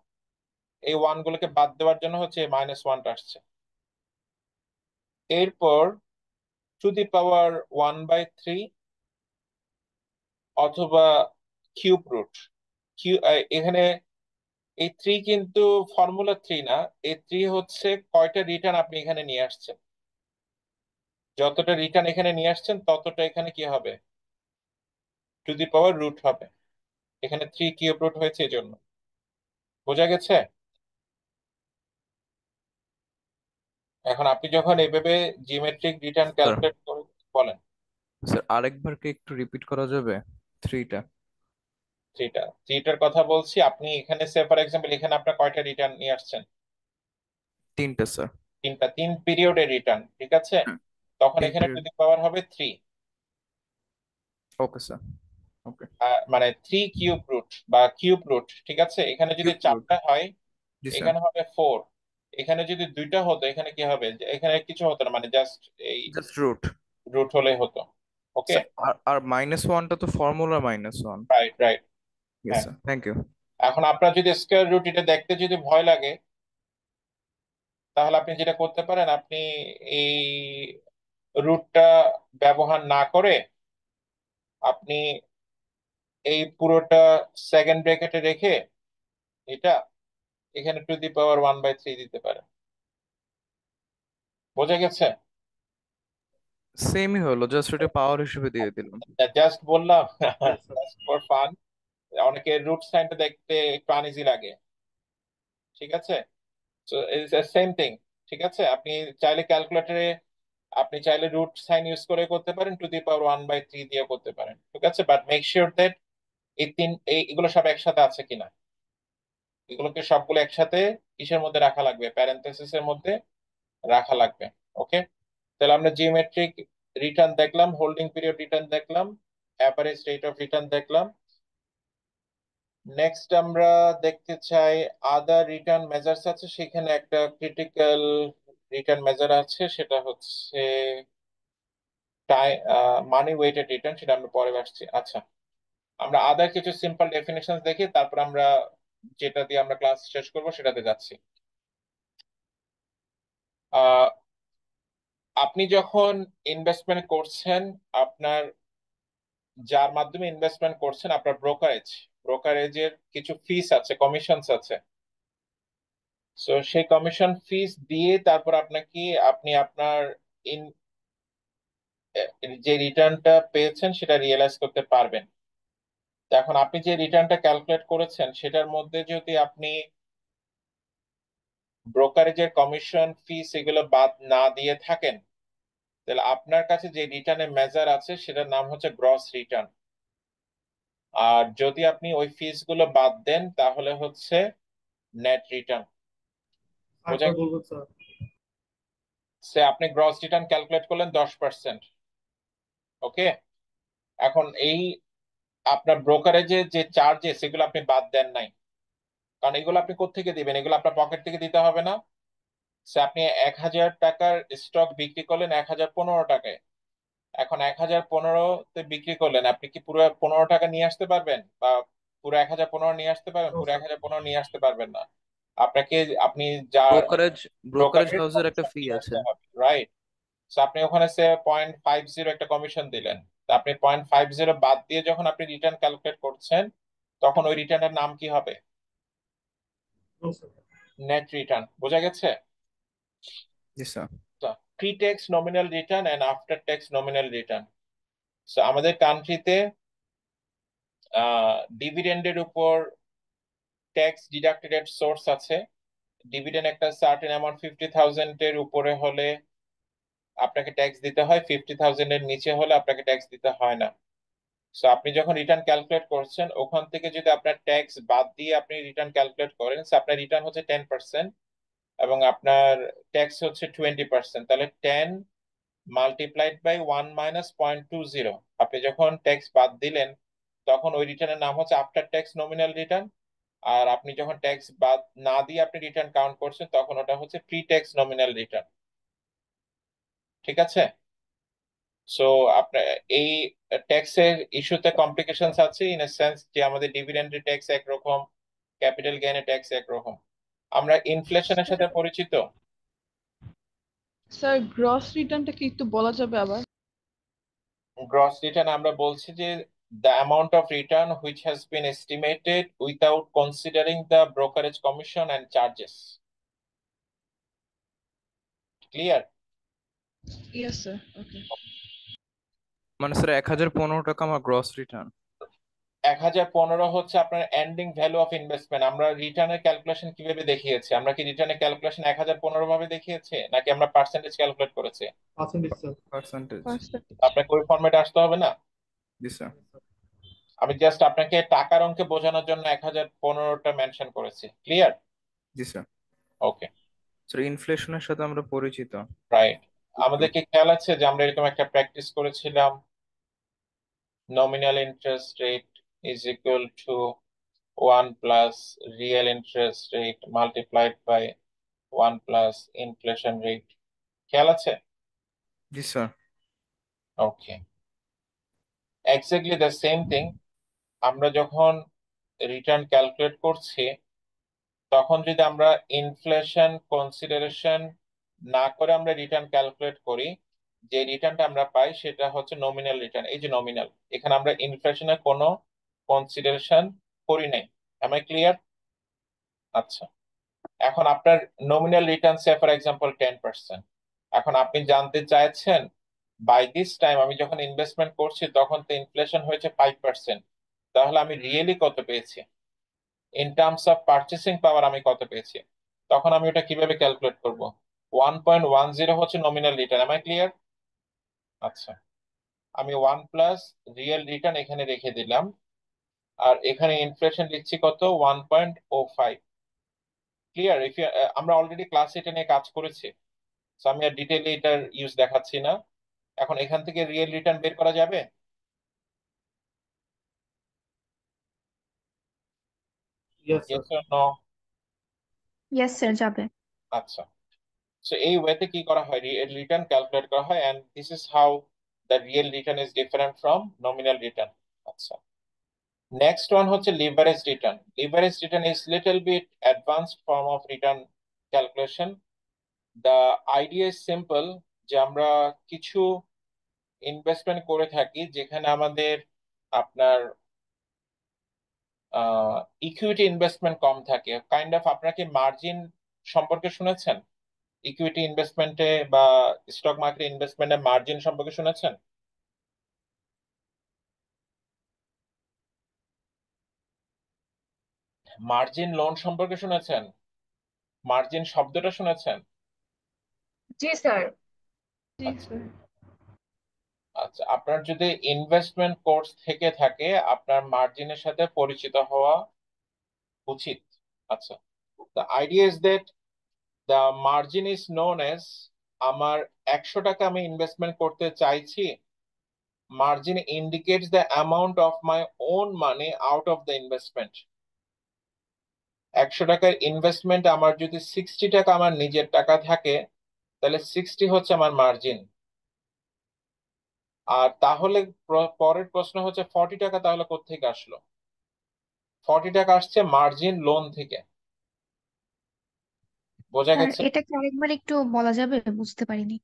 এই 1 গুলোকে বাদ দেওয়ার জন্য হচ্ছে এই -1টা আসছে। এরপর টু দি পাওয়ার 1/3 অথবা কিউব রুট। এখানে এই 3 কিন্তু ফর্মুলা 3 না, এই 3 হচ্ছে কয়টা রিটার্ন আপনি এখানে নিয়ে আসছেন। যতটা রিটার্ন এখানে নিয়ে আসছেন ততটা এখানে কি হবে? টু দি পাওয়ার রুট হবে। এখানে 3 কিউব রুট হয়েছে এই জন্য। বোঝা গেছে? এখন আপনি যখন এইভাবে জিওমেট্রিক রিটার্ন স্যার ক্যালকুলেট করে বলেন। স্যার আরেকবার কি একটু রিপিট করা যাবে? থ্রিটা। থ্রিটার কথা বলছি। আপনি এখানে সে ফর এক্সাম্পল এখানে আপনার কয়টা রিটার্ন নিয়ে আসছেন? তিনটা স্যার। তিনটা, 3 পিরিয়ডের রিটার্ন, ঠিক আছে। তখন তিন এখানে টু পিরিয়ড। দি পাওয়ার হবে 3। Okay sir. ওকে। মানে 3 কিউব রুট বা কিউব রুট, ঠিক আছে। এখানে যদি কিউব রুট। চারটা হয় জি স্যার। এখানে হবে 4। এখানে যদি দুইটা হতো এখানে কি হবে, যে এখানে কিছু হতো না, মানে জাস্ট এই জাস্ট রুট। রুট হলেই হতো। ওকে, স্যার আর আর -1টা তো ফর্মুলা -1। Right right. ইয়েস হ্যাঁ, স্যার, থ্যাংক ইউ। এখন আপনার যদি স্কোয়ার রুট এটা দেখতে যদি ভয় লাগে, তাহলে আপনি যেটা করতে পারেন, আপনি এই রুটটা ব্যবহার না করে আপনি এই পুরোটা সেকেন্ড ব্র্যাকেটে রেখে এটা এখানে টু দি পাওয়ার 1/3 দিতে পারেন। বোঝা গেছে? সেমই হলো, জাস্ট ওটা পাওয়ার হিসেবে দিয়ে দিলাম। জাস্ট বললাম yes sir. Just for fun. অনেকে রুট সাইনটা দেখতে একটু আনইজি লাগে, ঠিক আছে। তো সেম থিং, ঠিক আছে। আপনি চাইলে ক্যালকুলেটরে আপনি চাইলে রুট সাইন ইউজ করে করতে পারেন, টু দি পাওয়ার 1/3 দিয়ে করতে পারেন, ঠিক আছে। বাট মেক শিওর দ্যাট এগুলো সব একসাথে আছে কিনা। এগুলোকে সবগুলো একসাথে কিসের মধ্যে রাখা লাগবে, প্যারেন্থেসিস এর মধ্যে রাখা লাগবে। ওকে, তাহলে আমরা জিওমেট্রিক রিটার্ন দেখলাম, হোল্ডিং পিরিয়ড রিটার্ন দেখলাম, অ্যাভারেজ রেট অফ রিটার্ন দেখলাম। নেক্সট আমরা দেখতে চাই আদার রিটার্ন মেজার্স আছে, সেখানে একটা ক্রিটিক্যাল রিটার্ন মেজার আছে, সেটা হচ্ছে মানি ওয়েটেড রিটার্ন, সেটা আমরা পরে আসছি। আচ্ছা, আমরা আদার কিছু সিম্পল ডেফিনেশন দেখি, তারপর আমরা যেটা দিয়ে আমরা ক্লাস শেষ করব সেটাতে যাচ্ছি। আহ, আপনি যখন ইনভেস্টমেন্ট করছেন, আপনার যার মাধ্যমে ইনভেস্টমেন্ট করছেন, আপনার ব্রোকারেজের কিছু ফিস আছে, কমিশনস আছে। সো সেই কমিশন ফিস দিয়ে তারপর আপনি আপনার ইন যে রিটার্নটা পেয়েছেন সেটা রিয়েলাইজ করতে পারবেন। তো এখন আপনি যে রিটার্নটা ক্যালকুলেট করেছেন সেটার মধ্যে যদি আপনি ব্রোকারেজের কমিশন ফিস এগুলো বাদ না দিয়ে থাকেন, তাহলে আপনার কাছে যে রিটার্নের মেজার আছে সেটার নাম হচ্ছে গ্রস রিটার্ন। আর যদি আপনি ওই ফিস গুলো বাদ দেন তাহলে হচ্ছে নেট রিটার্ন। বোঝা আরেকবার গেল? বলবেন স্যার? সে আপনি গ্রস রিটার্ন ক্যালকুলেট করলেন 10%। ওকে, এখন এই আপনার ব্রোকারেজে যে চার্জেস এগুলো আপনি বাদ দেন নাই, কারণ এগুলো আপনি কোত্থেকে দিবেন, এগুলো আপনার পকেট থেকে দিতে হবে না। সে আপনি 1,000 টাকার স্টক বিক্রি করলেন 1,015 টাকায়। এখন 1,015-তে বিক্রি করলেন, আপনি কি পুরো 15 টাকা নিয়ে আসতে পারবেন, বা পুরো 1,015 নিয়ে আসতে পারবেন? নো পুরো স্যার। 1,015 নিয়ে আসতে পারবেন না। আপনাকে আপনি যার ব্রোকারেজ ব্রোকারেজ ব্রোকারেজ হাউসের একটা কমিশন ফি নিয়ে আছে। আসতে হবে, রাইট। আপনি ওখানে 0.50 একটা কমিশন দিলেন। তা আপনি 0.50 বাদ দিয়ে যখন আপনি রিটার্ন ক্যালকুলেট করছেন, তখন ওই রিটার্নের নাম কি হবে? No sir. Net return. বোঝা গেছে? জি sir. Pre tax nominal return and after tax nominal return. আমাদের কান্ট্রিতে ডিভিডেন্ডের উপর ট্যাক্স ডিডাক্টেড সোর্স আছে। ডিভিডেন্ড একটা সার্টেন অ্যামাউন্ট 50,000 এর উপরে হলে আপনাকে ট্যাক্স দিতে হয়, 50,000 এর নিচে হলে আপনাকে ট্যাক্স দিতে হয় না। সো আপনি যখন রিটার্ন ক্যালকুলেট করছেন, ওখান থেকে যদি আপনার ট্যাক্স বাদ দিয়ে আপনি রিটার্ন ক্যালকুলেট করেন, so আপনার রিটার্ন হচ্ছে 10% এবং আপনার ট্যাক্স হচ্ছে 20%। তাহলে 10 মাল্টিপ্লাইড বাই 1 - 0.20। আপনি যখন ট্যাক্স বাদ দিলেন তখন ওই রিটার্নের নাম হচ্ছে আফটার ট্যাক্স নমিনাল রিটার্ন। আর আপনি যখন ট্যাক্স বাদ না দিয়ে আপনি রিটার্ন কাউন্ট করছেন তখন ওটা হচ্ছে প্রি ট্যাক্স নমিনাল রিটার্ন, ঠিক আছে। সো আপনার এই ট্যাক্সের ইস্যুতে কমপ্লিকেশনস আছে, ইন এ সেন্স যে আমাদের ডিভিডেন্ডের ট্যাক্স একরকম, ক্যাপিটাল গেইনের ট্যাক্স একরকম। আমরা ইনফ্লেশনের সাথে পরিচিত। স্যার গ্রস রিটার্নটা কি একটু বলা যাবে আবার? গ্রস রিটার্ন আমরা বলছি যে the amount of return which has been estimated without considering the brokerage commission and charges. Clear? Yes sir, okay. মানে স্যার 1,015 টাকা আমার গ্রস রিটার্ন। 1015 হচ্ছে আপনার এন্ডিং ভ্যালু অফ ইনভেস্টমেন্ট। আমরা রিটার্নের ক্যালকুলেশন কিভাবে দেখিয়েছি? আমরা কি রিটার্নের ক্যালকুলেশন 1015 ভাবে দেখিয়েছি, নাকি আমরা পার্সেন্টেজ ক্যালকুলেট করেছি? Percentage sir. পার্সেন্টেজ। পার্সেন্টেজ। আপনাকে ওই ফরম্যাটে আসতে হবে না? জি স্যার। আমি জাস্ট আপনাকে টাকার অঙ্কে বোঝানোর জন্য 1015টা মেনশন করেছি। ক্লিয়ার? জি স্যার। ওকে, স্যার ইনফ্লেশনের সাথে আমরা পরিচিত রাইট। একটু। আমাদের কি খেয়াল আছে যে আমরা এরকম একটা প্র্যাকটিস করেছিলাম, nominal interest rate is equal to 1 plus real interest rate multiplied by 1 plus inflation rate. খেয়াল আছে? জি sir. Okay, exactly the same thing. আমরা যখন রিটার্ন ক্যালকুলেট করছি, তখন যদি আমরা ইনফ্লেশন কনসিডারেশন না করে আমরা রিটার্ন ক্যালকুলেট করি, যে রিটার্নটা আমরা পাই সেটা হচ্ছে নমিনাল রিটার্ন। এই যে নমিনাল, এখানে আমরা ইনফ্লেশনের কোনো কনসিডারেশন করি নাই। Am I clear? আচ্ছা, এখন আপনার nominal return say for example 10%। এখন আপনি জানতে চাইছেন বাই দিস টাইম আমি যখন ইনভেস্টমেন্ট করছি তখন তো ইনফ্লেশন হয়েছে 5%, তাহলে আমি রিয়েলি কত পেয়েছি, ইন টার্মস অফ পারচেসিং পাওয়ার আমি কত পেয়েছি? তখন আমি ওটা কিভাবে ক্যালকুলেট করব? 1.10 হচ্ছে nominal return. Am I clear? আচ্ছা, আমি 1 প্লাস রিয়েল রিটার্ন এখানে রেখে দিলাম, আর এখানে ইনফ্লেশন লিখছি কত, 1.05। ক্লিয়ার? আমরা অলরেডি ক্লাস এটা নিয়ে কাজ করেছি, তো আমি আর ডিটেইলে এটার ইউজ দেখাচ্ছি না। এখন এখান থেকে রিয়েল রিটার্ন বের করা যাবে? Yes sir. Yes or no? Yes sir যাবে। আচ্ছা, সো এই ওয়েতে কি করা হয়, রিটার্ন ক্যালকুলেট করা হয়, and this is how the real return is different from nominal return. আচ্ছা, নেক্সট ওয়ান হচ্ছে leverage return. Leverage return is little bit advanced form of return calculation. The idea is simple, যে আমরা কিছু investment করে থাকি যেখানে আমাদের আপনার ইকুইটি ইনভেস্টমেন্ট কম থাকে, কাইন্ড অফ। আপনারা কি মার্জিন সম্পর্কে শুনেছেন? ইকুইটি ইনভেস্টমেন্টে বা স্টক মার্কেট ইনভেস্টমেন্টে মার্জিন সম্পর্কে শুনেছেন? মার্জিন লোন সম্পর্কে শুনেছেন? মার্জিন শব্দটা শুনেছেন? জি স্যার। জি আচ্ছা, স্যার। আচ্ছা, আপনার যদি ইনভেস্টমেন্ট কোর্স থেকে থাকে আপনার মার্জিনের সাথে পরিচিত হওয়া উচিত। আচ্ছা, the idea is that the margin is known as, আমার 100 টাকা আমি ইনভেস্টমেন্ট করতে চাইছি, margin indicates the amount of my own money out of the investment. 100 টাকার ইনভেস্টমেন্ট আমার যদি 60 টাকা আমার নিজের টাকা থাকে, তাহলে 60 হচ্ছে আমার মার্জিন। আর তাহলে পরের প্রশ্ন হচ্ছে 40 টাকা তাহলে কোত্থেকে আসলো? 40 টাকা আসছে মার্জিন লোন থেকে। বোঝা স্যার গেছে? এটা কি আরেকবার একটু বলা যাবে, বুঝতে পারিনি।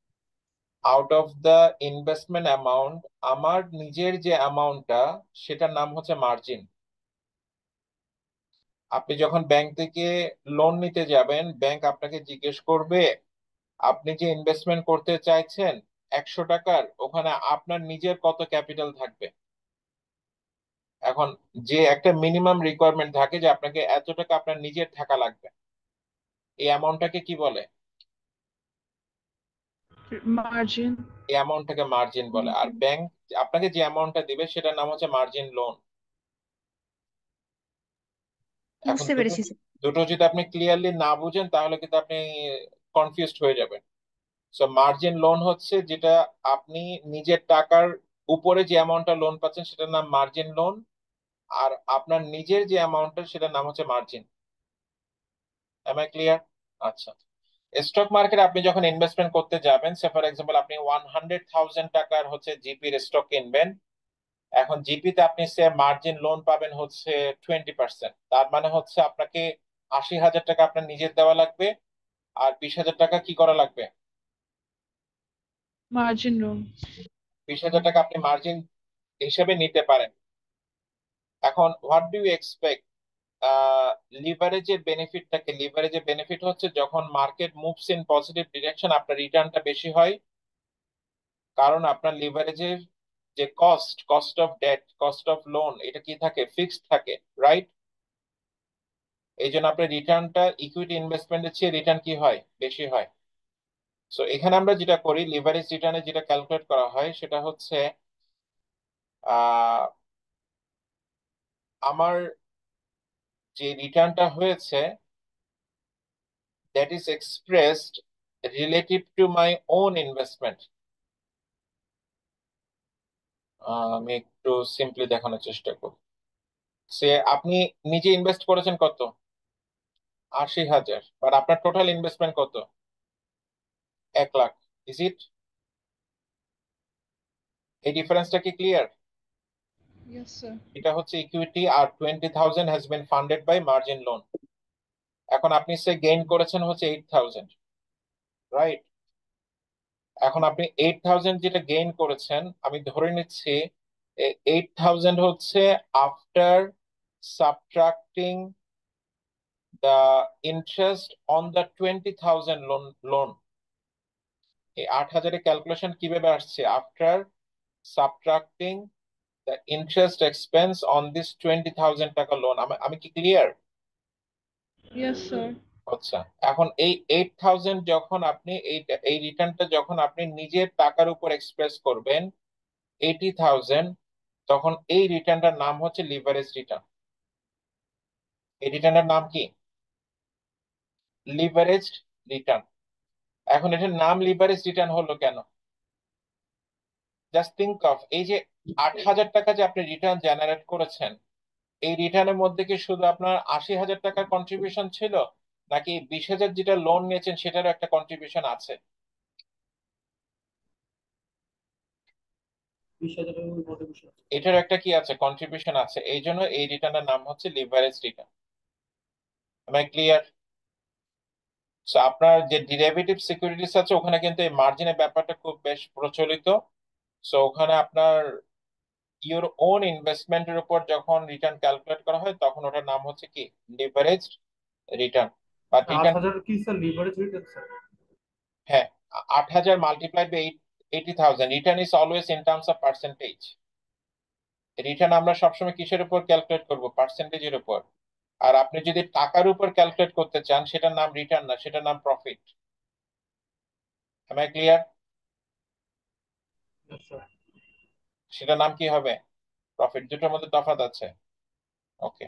Out of the investment amount, আমার নিজের যে অ্যামাউন্টটা সেটার নাম হচ্ছে মার্জিন। আপনি যখন ব্যাংক থেকে লোন নিতে যাবেন, ব্যাংক আপনাকে জিজ্ঞেস করবে আপনি যে ইনভেস্টমেন্ট করতে চাইছেন 100 টাকার, ওখানে আপনার নিজের কত ক্যাপিটাল থাকবে। এখন যে একটা মিনিমাম রিকোয়ারমেন্ট থাকে যে আপনাকে এত টাকা আপনার নিজের থাকা লাগবে, এই অ্যামাউন্টটাকে কি বলে? মার্জিন। এই অ্যামাউন্টটাকে মার্জিন বলে। আর ব্যাংক আপনাকে যে অ্যামাউন্টটা দিবে সেটার নাম হচ্ছে মার্জিন লোন। এখন বুঝতে দুটো পেরেছি স্যার। দুটো যদি আপনি ক্লিয়ারলি না বুঝেন তাহলে কিন্তু আপনি কনফিউজড হয়ে যাবেন। সো মার্জিন লোন হচ্ছে যেটা আপনি নিজের টাকার উপরে যে অ্যামাউন্টটা লোন পাচ্ছেন সেটার নাম মার্জিন লোন, আর আপনার নিজের যে অ্যামাউন্টটা সেটার নাম হচ্ছে মার্জিন। Am I clear? আচ্ছা, স্টক মার্কেটে আপনি যখন ইনভেস্টমেন্ট করতে যাবেন, সে ফর এক্সাম্পল আপনি 100,000 টাকার হচ্ছে জিপির স্টক কিনবেন। এখন জিপিতে আপনি সে মার্জিন লোন পাবেন হচ্ছে 20%। তার মানে হচ্ছে আপনাকে 80,000 টাকা আপনার নিজের দেওয়া লাগবে, আর 20,000 টাকা কি করা লাগবে? Margin loan. 20,000 টাকা আপনি মার্জিন হিসেবে নিতে পারেন। এখন হোয়াট ডু ইউ এক্সপেক্ট লিভারেজের বেনিফিটটাকে? লিভারেজের বেনিফিট হচ্ছে যখন market moves in positive direction আপনার রিটার্নটা বেশি হয়, কারণ আপনার লিভারেজের যে cost of debt, cost of loan, এটা কি থাকে? ফিক্সড থাকে, রাইট? এই জন্য আপনার রিটার্নটা ইকুইটি ইনভেস্টমেন্টের চেয়ে রিটার্ন কি হয়? বেশি হয়। সো এখানে আমরা যেটা করি, লিভারেজ রিটার্নে যেটা ক্যালকুলেট করা হয় সেটা হচ্ছে আহ আমার যে রিটার্নটা হয়েছে that is expressed relative to my own investment. আমি একটু সিম্পলি দেখানোর চেষ্টা করি। সে আপনি নিজে ইনভেস্ট করেছেন কত? 80,000, বাট আপনার টোটাল ইনভেস্টমেন্ট কত? 1 লাখ। Is it? এই ডিফারেন্সটা কি ক্লিয়ার? Yes, sir. এটা হচ্ছে ইকুইটি, আর 20,000 has been funded by margin loan. এখন আপনি সে গেইন করেছেন হচ্ছে 8,000, রাইট? এখন আপনি 8,000 যেটা গেইন করেছেন, আমি ধরে নিচ্ছি 8,000 হচ্ছে after subtracting the interest on the 20,000 loan. এই 8,000 ক্যালকুলেশন কিভাবে আসছে? After subtracting the interest expense on this 20,000 টাকা লোন। আমি কি ক্লিয়ার? Yes, sir. আচ্ছা, এখন এই 8,000 যখন আপনি এই রিটার্নটা যখন আপনি নিজের টাকার উপর এক্সপ্রেস করবেন 80,000, তখন এই রিটার্নটার নাম হচ্ছে লিভারেজ রিটার্ন। এই রিটার্নের নাম কি? Leverage return. এখন এটার নাম লিভারেজ রিটার্ন হলো কেন? জাস্ট থিঙ্ক অফ, এই যে 8,000 টাকা যে আপনি রিটার্ন জেনারেট করেছেন, এই রিটার্নের মধ্যে কি শুধু আপনার 80,000 টাকার কন্ট্রিবিউশন ছিল, নাকি 20,000 যেটা লোন নিয়েছেন সেটারও একটা কন্ট্রিবিউশন আছে? 20,000 মোটিভেশন আছে। এটার একটা কি আছে? কন্ট্রিবিউশন আছে। এই জন্য এই রিটার্নের নাম হচ্ছে leverage return. Am I clear? So আপনার যে ডেরিভেটিভ সিকিউরিটিস আছে ওখানে কিন্তু এই মার্জিনের ব্যাপারটা খুব বেশ প্রচলিত। সো ওখানে আপনার ইওর ওন ইনভেস্টমেন্টের উপর যখন রিটার্ন ক্যালকুলেট করা হয় তখন ওটার নাম হচ্ছে কি? Leverage return. বাট রিটার্ন, 8,000 কি স্যার লিভারেজ রিটার্ন স্যার? হ্যাঁ, 8,000 multiplied by 80,000, return is always in terms of percentage. Return আমরা সবসময় কিসের উপর ক্যালকুলেট করব? পার্সেন্টেজের উপর। আর আপনি যদি টাকার উপর ক্যালকুলেট করতে চান সেটার নাম রিটার্ন না, সেটার নাম profit. Am I clear? Yes, sir. সেটার নাম কি হবে? প্রফিট। দুটোর মধ্যে তফাৎ আছে। ওকে,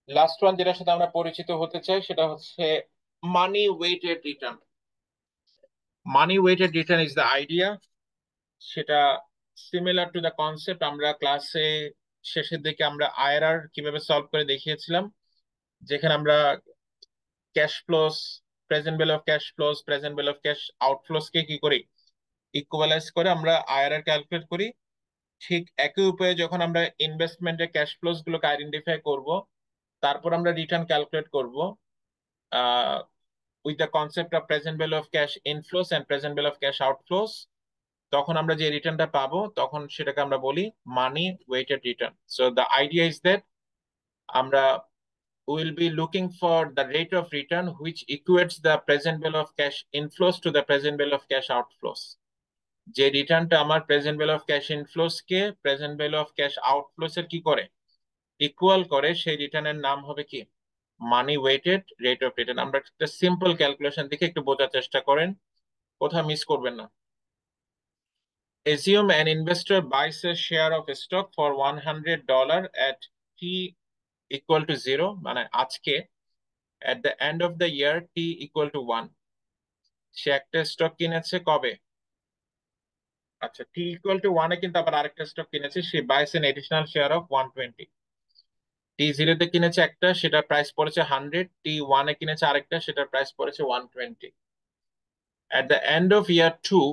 লাস্ট ওয়ান যেটার সাথে আমরা পরিচিত হতে চাই সেটা হচ্ছে money weighted return. Money weighted return is the idea. সেটা সিমিলার টু দ্য কনসেপ্ট আমরা ক্লাসে শেষের দিকে আমরা আইআরআর কিভাবে সলভ করে দেখিয়েছিলাম, যেখানে আমরা cash flows, present value of cash flows, present value of cash outflows কে কি করি? ইকুয়ালাইজ করে আমরা আইআরআর ক্যালকুলেট করি। ঠিক একই উপায়ে যখন আমরা ইনভেস্টমেন্টের ক্যাশ ফ্লোস গুলোকে আইডেন্টিফাই করব, তারপর আমরা রিটার্ন ক্যালকুলেট করব with the concept of present value of cash inflows and present value of cash outflows, তখন আমরা যে রিটার্নটা পাবো তখন সেটাকে আমরা বলি money weighted return. So the idea is that আমরা will be looking for the rate of return which equates the present value of cash inflows to the present value of cash outflows. যে রিটার্নটা আমার present value of cash inflows কে present value of cash outflows এর কি করে? Equal করে, সেই রিটার্নের নাম হবে কি? মানি ওয়েটেড রেট অফ রিটার্ন। আমরা একটা সিম্পল ক্যালকুলেশন দেখে একটু বোঝার চেষ্টা করেন, কোথাও মিস করবেন না। Assume an investor buys a share of stock for $100 at t equal to 0, মানে আজকে at the end of the year t equal to 1. সে একটা স্টক কিনেছে কবে? আচ্ছা, t equal to 1 এ কিন্তু আবার আরেকটা স্টক কিনেছে, সে buys an additional share of 120. t0 তে কিনেছে একটা, সেটার প্রাইস পড়েছে 100, t1 এ কিনেছে আরেকটা, সেটার প্রাইস পড়েছে 120. At the end of year 2,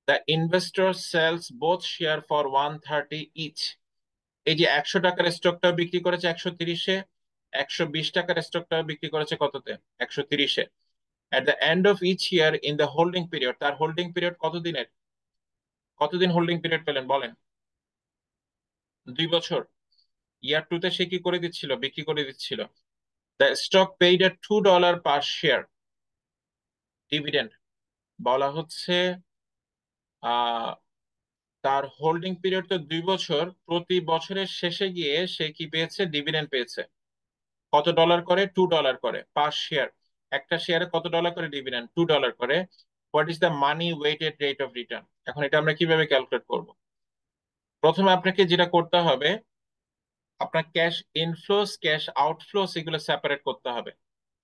the investor sells both share for 130 each. এই যে 100 টাকার স্টকটা বিক্রি করেছে 130-এ, 120 টাকার স্টকটা বিক্রি করেছে কততে? 130-এ। At the end of each year in the holding period, তার হোল্ডিং পিরিয়ড কতদিনের? কতদিন হোল্ডিং পিরিয়ড পেলেন বলেন? 2 বছর। ইয়ার 2 তে সে কি করে দিচ্ছিল, বিক্রি করে দিচ্ছিল। The stock paid at $2 per share dividend. বলা হচ্ছে আহ তার হোল্ডিং পিরিয়ড তো 2 বছর, প্রতি বছরের শেষে গিয়ে সে কি পেয়েছে, ডিভিডেন্ড পেয়েছে। কত ডলার করে, $2 করে পার শেয়ার। একটা শেয়ারে কত ডলার করে ডিভিডেন্ড, $2 করে। What is the money weighted rate of return? এখন এটা আমরা কিভাবে ক্যালকুলেট করব? প্রথমে আপনাকে যেটা করতে হবে, আপনার ক্যাশ ইনফ্লোস ক্যাশ আউটফ্লোস এগুলো সেপারেট করতে হবে,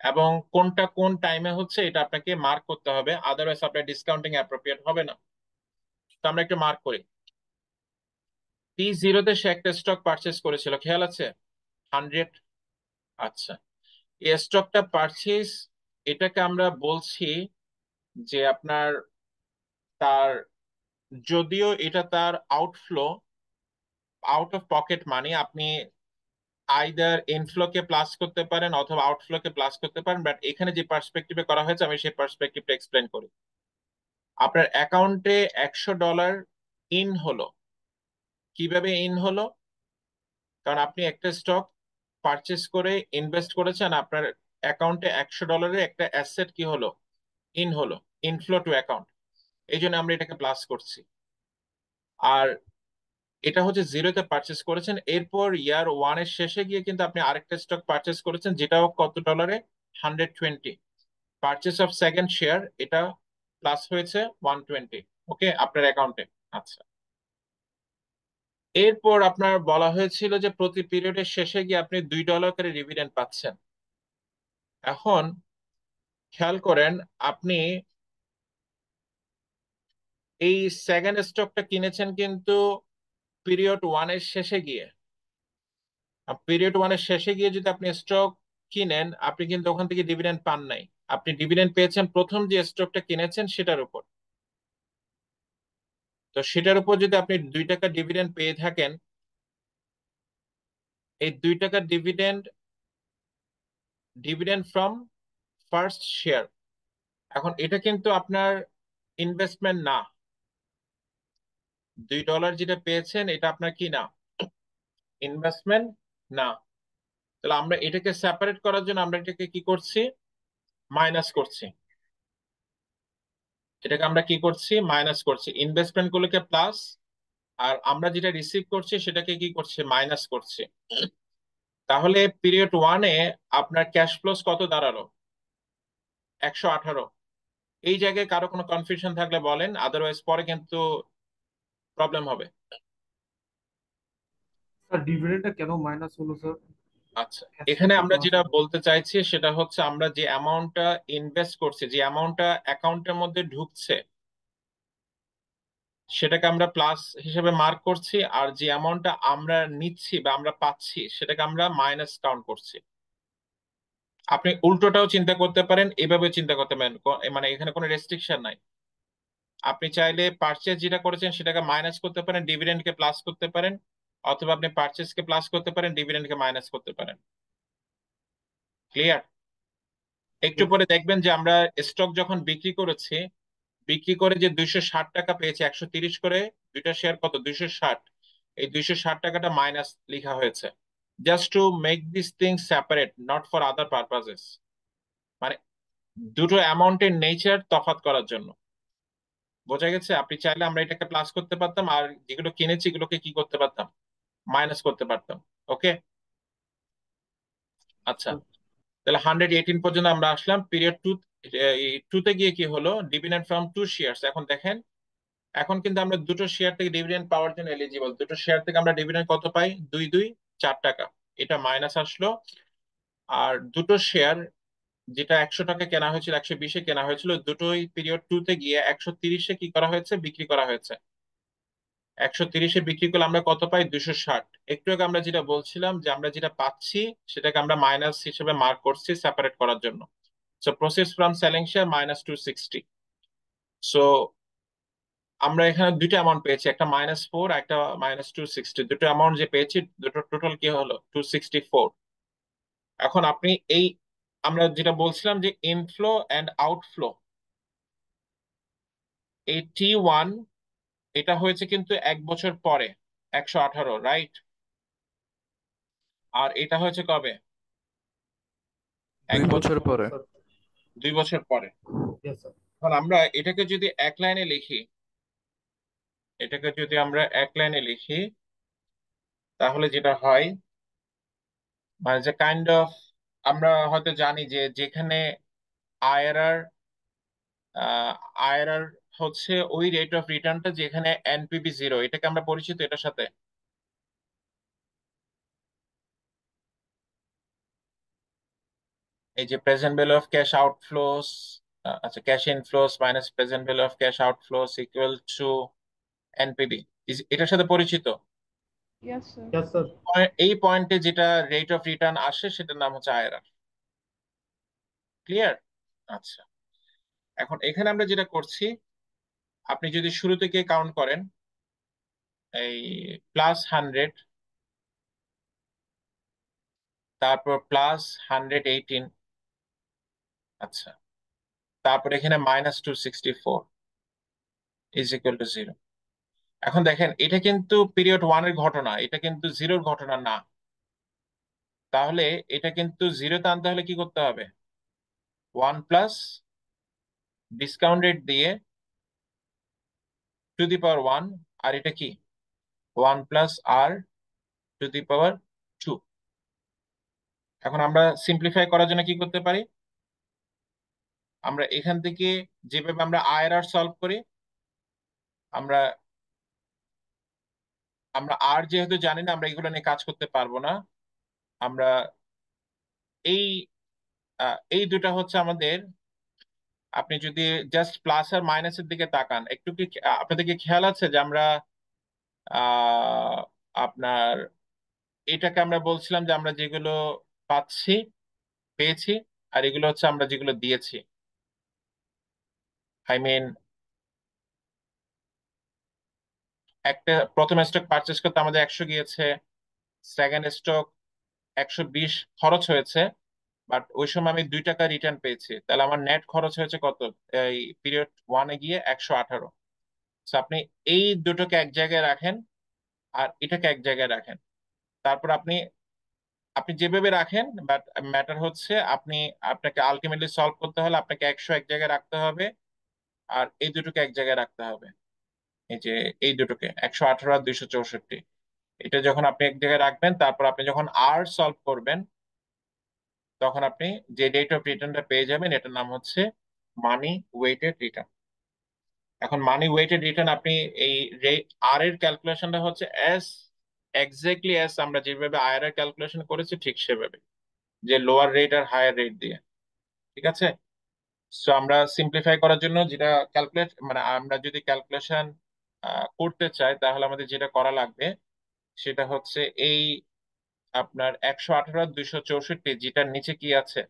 এবং কোনটা কোন টাইমে হচ্ছে এটা আপনাকে মার্ক করতে হবে, আদারওয়াইজ আপনার ডিসকাউন্টিং অ্যাপ্রোপ্রিয়েট হবে না। তো আমরা একটু মার্ক করি। T0 তে সে একটা স্টক পারচেস করেছিল, খেয়াল আছে? 100। আচ্ছা, এই স্টকটা পারচেস, এটাকে আমরা বলছি যে আপনার তার, যদিও এটা তার outflow, out of pocket money, আপনি আইদার ইনফ্লোকে প্লাস করতে পারেন অথবা আউটফ্লোকে প্লাস করতে পারেন, বাট এখানে যে পার্সপেক্টিভে করা হয়েছে আমি সেই পার্সপেক্টিভটা এক্সপ্লেন করি। আপনার অ্যাকাউন্টে $100 ইন হলো। কিভাবে ইন হলো? কারণ আপনি একটা স্টক পারচেস করে ইনভেস্ট করেছেন, আপনার অ্যাকাউন্টে $100 একটা অ্যাসেট কি হলো, ইন হলো, ইনফ্লো টু অ্যাকাউন্ট। এই জন্য আমরা এটাকে প্লাস করছি। আর এটা হচ্ছে 0-তে পারচেস করেছেন, এরপর ইয়ার 1 এর শেষে গিয়ে কিন্তু আপনি আরেকটা স্টক পারচেস করেছেন, যেটাও কত ডলারে, 120। পারচেস অফ সেকেন্ড শেয়ার, এটা প্লাস হয়েছে 120, ওকে, আপনার অ্যাকাউন্টে। আচ্ছা, এরপর আপনার বলা হয়েছিল যে প্রতি পিরিয়ডের শেষে গিয়ে আপনি $2 করে ডিভিডেন্ড পাচ্ছেন। এখন খেয়াল করেন, আপনি এই সেকেন্ড স্টকটা কিনেছেন কিন্তু পিরিয়ড 1 এর শেষে গিয়ে। পিরিয়ড 1 এর শেষে গিয়ে যদি আপনি স্টক কিনেন, আপনি কিন্তু ওখান থেকে ডিভিডেন্ড পান নাই। আপনি ডিভিডেন্ড পেয়েছেন প্রথম যে স্টকটা কিনেছেন সেটার উপর। তো সেটার উপর যদি আপনি $2 ডিভিডেন্ড পেয়ে থাকেন, এই $2 dividend, dividend from first share, এখন এটা কিন্তু আপনার ইনভেস্টমেন্ট না। $2 যেটা পেয়েছেন এটা আপনার কি না, ইনভেস্টমেন্ট না। তাহলে আমরা এটাকে সেপারেট করার জন্য আমরা এটাকে কি করছি, মাইনাস করছি। এটাকে আমরা কি করছি, মাইনাস করছি। ইনভেস্টমেন্ট গুলোকে প্লাস, আর আমরা যেটা রিসিভ করছি সেটাকে কি করছি, মাইনাস করছি। তাহলে পিরিয়ড 1-এ আপনার ক্যাশ ফ্লোস কত দাঁড়ালো, 118। এই জায়গায় কারো কোনো কনফিউশন থাকলে বলেন, আদারওয়াইজ পরে কিন্তু প্রবলেম হবে। স্যার ডিভিডেন্ডটা কেন মাইনাস হলো স্যার? আচ্ছা, ক্যাশ ফ্লো এখানে তো আমরা প্লাস যেটা হলো। বলতে চাইছি সেটা হচ্ছে, আমরা যে অ্যামাউন্টটা ইনভেস্ট করছি, যে অ্যামাউন্টটা অ্যাকাউন্টের মধ্যে ঢুকছে, সেটাকে আমরা প্লাস হিসেবে মার্ক করছি, আর যে অ্যামাউন্টটা আমরা নিচ্ছি বা আমরা পাচ্ছি সেটাকে আমরা মাইনাস কাউন্ট করছি। আপনি উল্টোটাও চিন্তা করতে পারেন, এভাবে চিন্তা করতে পারেন, মানে এখানে কোনো রেস্ট্রিকশন নাই। আপনি চাইলে পারচেজ যেটা করেছেন সেটাকে মাইনাস করতে পারেন, ডিভিডেন্ডকে প্লাস করতে পারেন, অথবা আপনি পারচেজকে প্লাস করতে পারেন, ডিভিডেন্ডকে মাইনাস করতে পারেন। ক্লিয়ার? একটু Yes. পরে দেখবেন যে আমরা স্টক যখন বিক্রি করেছি, বিক্রি করে যে $260 পেয়েছি, 130 করে দুইটা শেয়ার কত, 260। এই 260 টাকাটা মাইনাস লেখা হয়েছে, just to make this thing separate, not for other purposes. মানে দুটো অ্যামাউন্টের নেচার তফাৎ করার জন্য। বোঝা গেছে? আপনি চাইলে আমরা এটাকে প্লাস করতে পারতাম, আর যেগুলো কিনেছি এগুলোকে কি করতে পারতাম, মাইনাস করতে পারতাম। ওকে, আচ্ছা, তাহলে 118 পর্যন্ত আমরা আসলাম। পিরিয়ড 2 তে গিয়ে কি হলো, ডিভিডেন্ড ফ্রম 2 শেয়ার্স। এখন দেখেন, এখন কিন্তু আমরা দুটো শেয়ার থেকে ডিভিডেন্ড পাওয়ার জন্য এলিজিবল। দুটো শেয়ার থেকে আমরা ডিভিডেন্ড কত পাই, 4 টাকা। এটা মাইনাস আসলো। আর দুটো শেয়ার, যেটা 100 টাকা কেনা হয়েছিল, 120-এ কেনা হয়েছিল, দুটোই পিরিয়ড 2-তে গিয়ে 130-এ কি করা হয়েছে, বিক্রি করা হয়েছে। 130-এ বিক্রি করলে আমরা কত পাই, 260। একটু আগে আমরা যেটা বলছিলাম যে আমরা যেটা পাচ্ছি সেটাকে আমরা মাইনাস হিসেবে মার্ক করছি সেপারেট করার জন্য। So proceeds from selling share minus 260। So আমরা এখানে দুইটা অ্যামাউন্ট পেয়েছি, একটা -4, একটা -260। দুটো অ্যামাউন্ট যে পেয়েছি, দুটো টোটাল কি হলো, 264। এখন আপনি এই, আমরা যেটা বলছিলাম যে ইনফ্লো অ্যান্ড আউটফ্লো, এই T1 এটা হয়েছে কিন্তু 1 বছর পরে, 118, রাইট? আর এটা হয়েছে কবে? 2 1 বছর, বছর পরে। স্যার 2 বছর পরে। Yes sir. এখন আমরা এটাকে যদি এক লাইনে লিখি, এটাকে যদি আমরা এক লাইনে লিখি, তাহলে যেটা হয় মানে যে কাইন্ড অফ, আমরা হয়তো জানি যে যেখানে আইআরআর আইআরআর হচ্ছে ওই রেট অফ রিটার্নটা যেখানে এনপিভি 0, এটাকে আমরা পরিচিত এটার সাথে। এই যে present value of cash outflows, আচ্ছা cash inflows minus present value of cash outflows equal to NPV, এটার সাথে পরিচিত। Yes sir. Yes sir. এই পয়েন্টে যেটা রেট অফ রিটার্ন আসে সেটার নাম হচ্ছে আইআরআর। ক্লিয়ার? আচ্ছা, এখন এখানে আমরা যেটা করছি, আপনি যদি শুরু থেকে কাউন্ট করেন, এই +100, তারপর +118, আচ্ছা, তারপর এখানে -264 ইজ ইকুয়াল টু 0। এখন দেখেন এটা কিন্তু পিরিয়ড 1 এর ঘটনা, এটা কিন্তু 0-র ঘটনা না। তাহলে এটা কিন্তু 0-তে আনতে হলে কি করতে হবে? 1 প্লাস ডিসকাউন্ট রেট দিয়ে টু দি পাওয়ার 1, আর এটা কি 1 প্লাস আর টু দি পাওয়ার 2। এখন আমরা সিম্পলিফাই করার জন্য কি করতে পারি? আমরা এখান থেকে যেভাবে আমরা আইআরআর সলভ করি, আমরা আমরা আর যেহেতু জানি না, আমরা এগুলো নিয়ে কাজ করতে পারবো না। আমরা এই এই দুটা হচ্ছে আমাদের, আপনি যদি জাস্ট প্লাস আর মাইনাসের দিকে তাকান, একটু কি আপনাদের কি খেয়াল আছে যে আমরা আহ আপনার এটাকে আমরা বলছিলাম যে আমরা যেগুলো পাচ্ছি, পেয়েছি, আর এগুলো হচ্ছে আমরা যেগুলো দিয়েছি। আই মিন, একটা প্রথম স্টক পারচেস করতে আমাদের 100 গিয়েছে, সেকেন্ড স্টক 120 খরচ হয়েছে, বাট ওই সময় আমি 2 টাকা রিটার্ন পেয়েছি, তাহলে আমার নেট খরচ হয়েছে কত? এই পিরিয়ড 1-এ গিয়ে 118। So আপনি এই দুটোকে এক জায়গায় রাখেন, আর এটাকে এক জায়গায় রাখেন, তারপর আপনি আপনি যেভাবে রাখেন, বাট ম্যাটার হচ্ছে আপনি, আপনাকে আলটিমেটলি সলভ করতে হলে আপনাকে 100 এক জায়গায় রাখতে হবে, আর এই দুটোকে এক জায়গায় রাখতে হবে। এই যে এই দুটোকে 118 আর 264, এটা যখন আপনি এক জায়গায় রাখবেন, তারপর আপনি যখন আর সলভ করবেন, তখন আপনি যে রেট অফ রিটার্নটা পেয়ে যাবেন, এটার নাম হচ্ছে মানি ওয়েটেড রিটার্ন। এখন মানি ওয়েটেড রিটার্ন, আপনি এই আর এর ক্যালকুলেশনটা হচ্ছে এস এক্স্যাক্টলি এস আমরা যেভাবে আইআর এর ক্যালকুলেশন করেছি ঠিক সেভাবে, যে লোয়ার রেট আর হায়ার রেট দিয়ে। ঠিক আছে? সো আমরা সিম্পলিফাই করার জন্য যেটা ক্যালকুলেট, মানে আমরা যদি ক্যালকুলেশন করতে চাই, তাহলে আমাদের যেটা করা লাগবে সেটা হচ্ছে এই আপনার 118 আর 264, যেটার নিচে কি আছে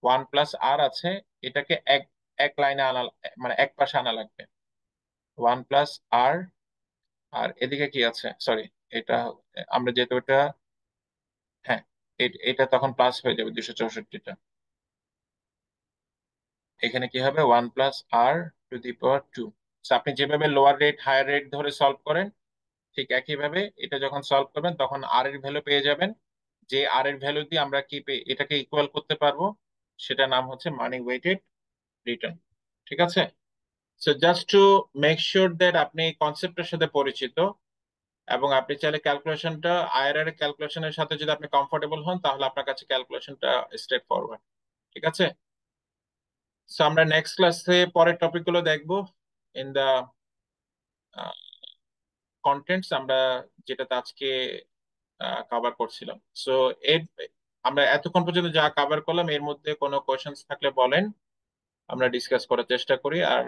1 প্লাস আর আছে, এটাকে এক এক লাইনে আনা, মানে এক পাশে আনা লাগবে। 1 প্লাস আর, আর এদিকে কি আছে, সরি, এটা আমরা যেহেতু এটা, হ্যাঁ, এটা তখন প্লাস হয়ে যাবে 264টা। এখানে কি হবে 1 প্লাস আর টু দি পাওয়ার 2। আপনি যেভাবে লোয়ার রেট হায়ার রেট ধরে সলভ করেন, ঠিক একইভাবে এটা যখন সলভ করবেন তখন আর এর ভ্যালু পেয়ে যাবেন, যে আর এর ভ্যালু দিয়ে আমরা কি এটাকে ইকুয়াল করতে পারবো, সেটা নাম হচ্ছে মানি ওয়েটেড রিটার্ন। ঠিক আছে? So just to make sure that আপনি কনসেপ্টের সাথে পরিচিত, এবং আপনি চাইলে ক্যালকুলেশনটা আইআরআর এর ক্যালকুলেশনের সাথে যদি আপনি কমফোর্টেবল হন, তাহলে আপনার কাছে ক্যালকুলেশনটা স্ট্রেট ফরওয়ার্ড। ঠিক আছে? সো আমরা নেক্সট ক্লাসে পরের টপিকগুলো দেখবো ইন দা কন্টেন্টস, আমরা যেটাতে আজকে কভার করছিলাম। সো এর আমরা এতক্ষণ পর্যন্ত যা কভার করলাম, এর মধ্যে কোনো কোয়েশ্চেন্স থাকলে বলেন, আমরা ডিসকাস করার চেষ্টা করি। আর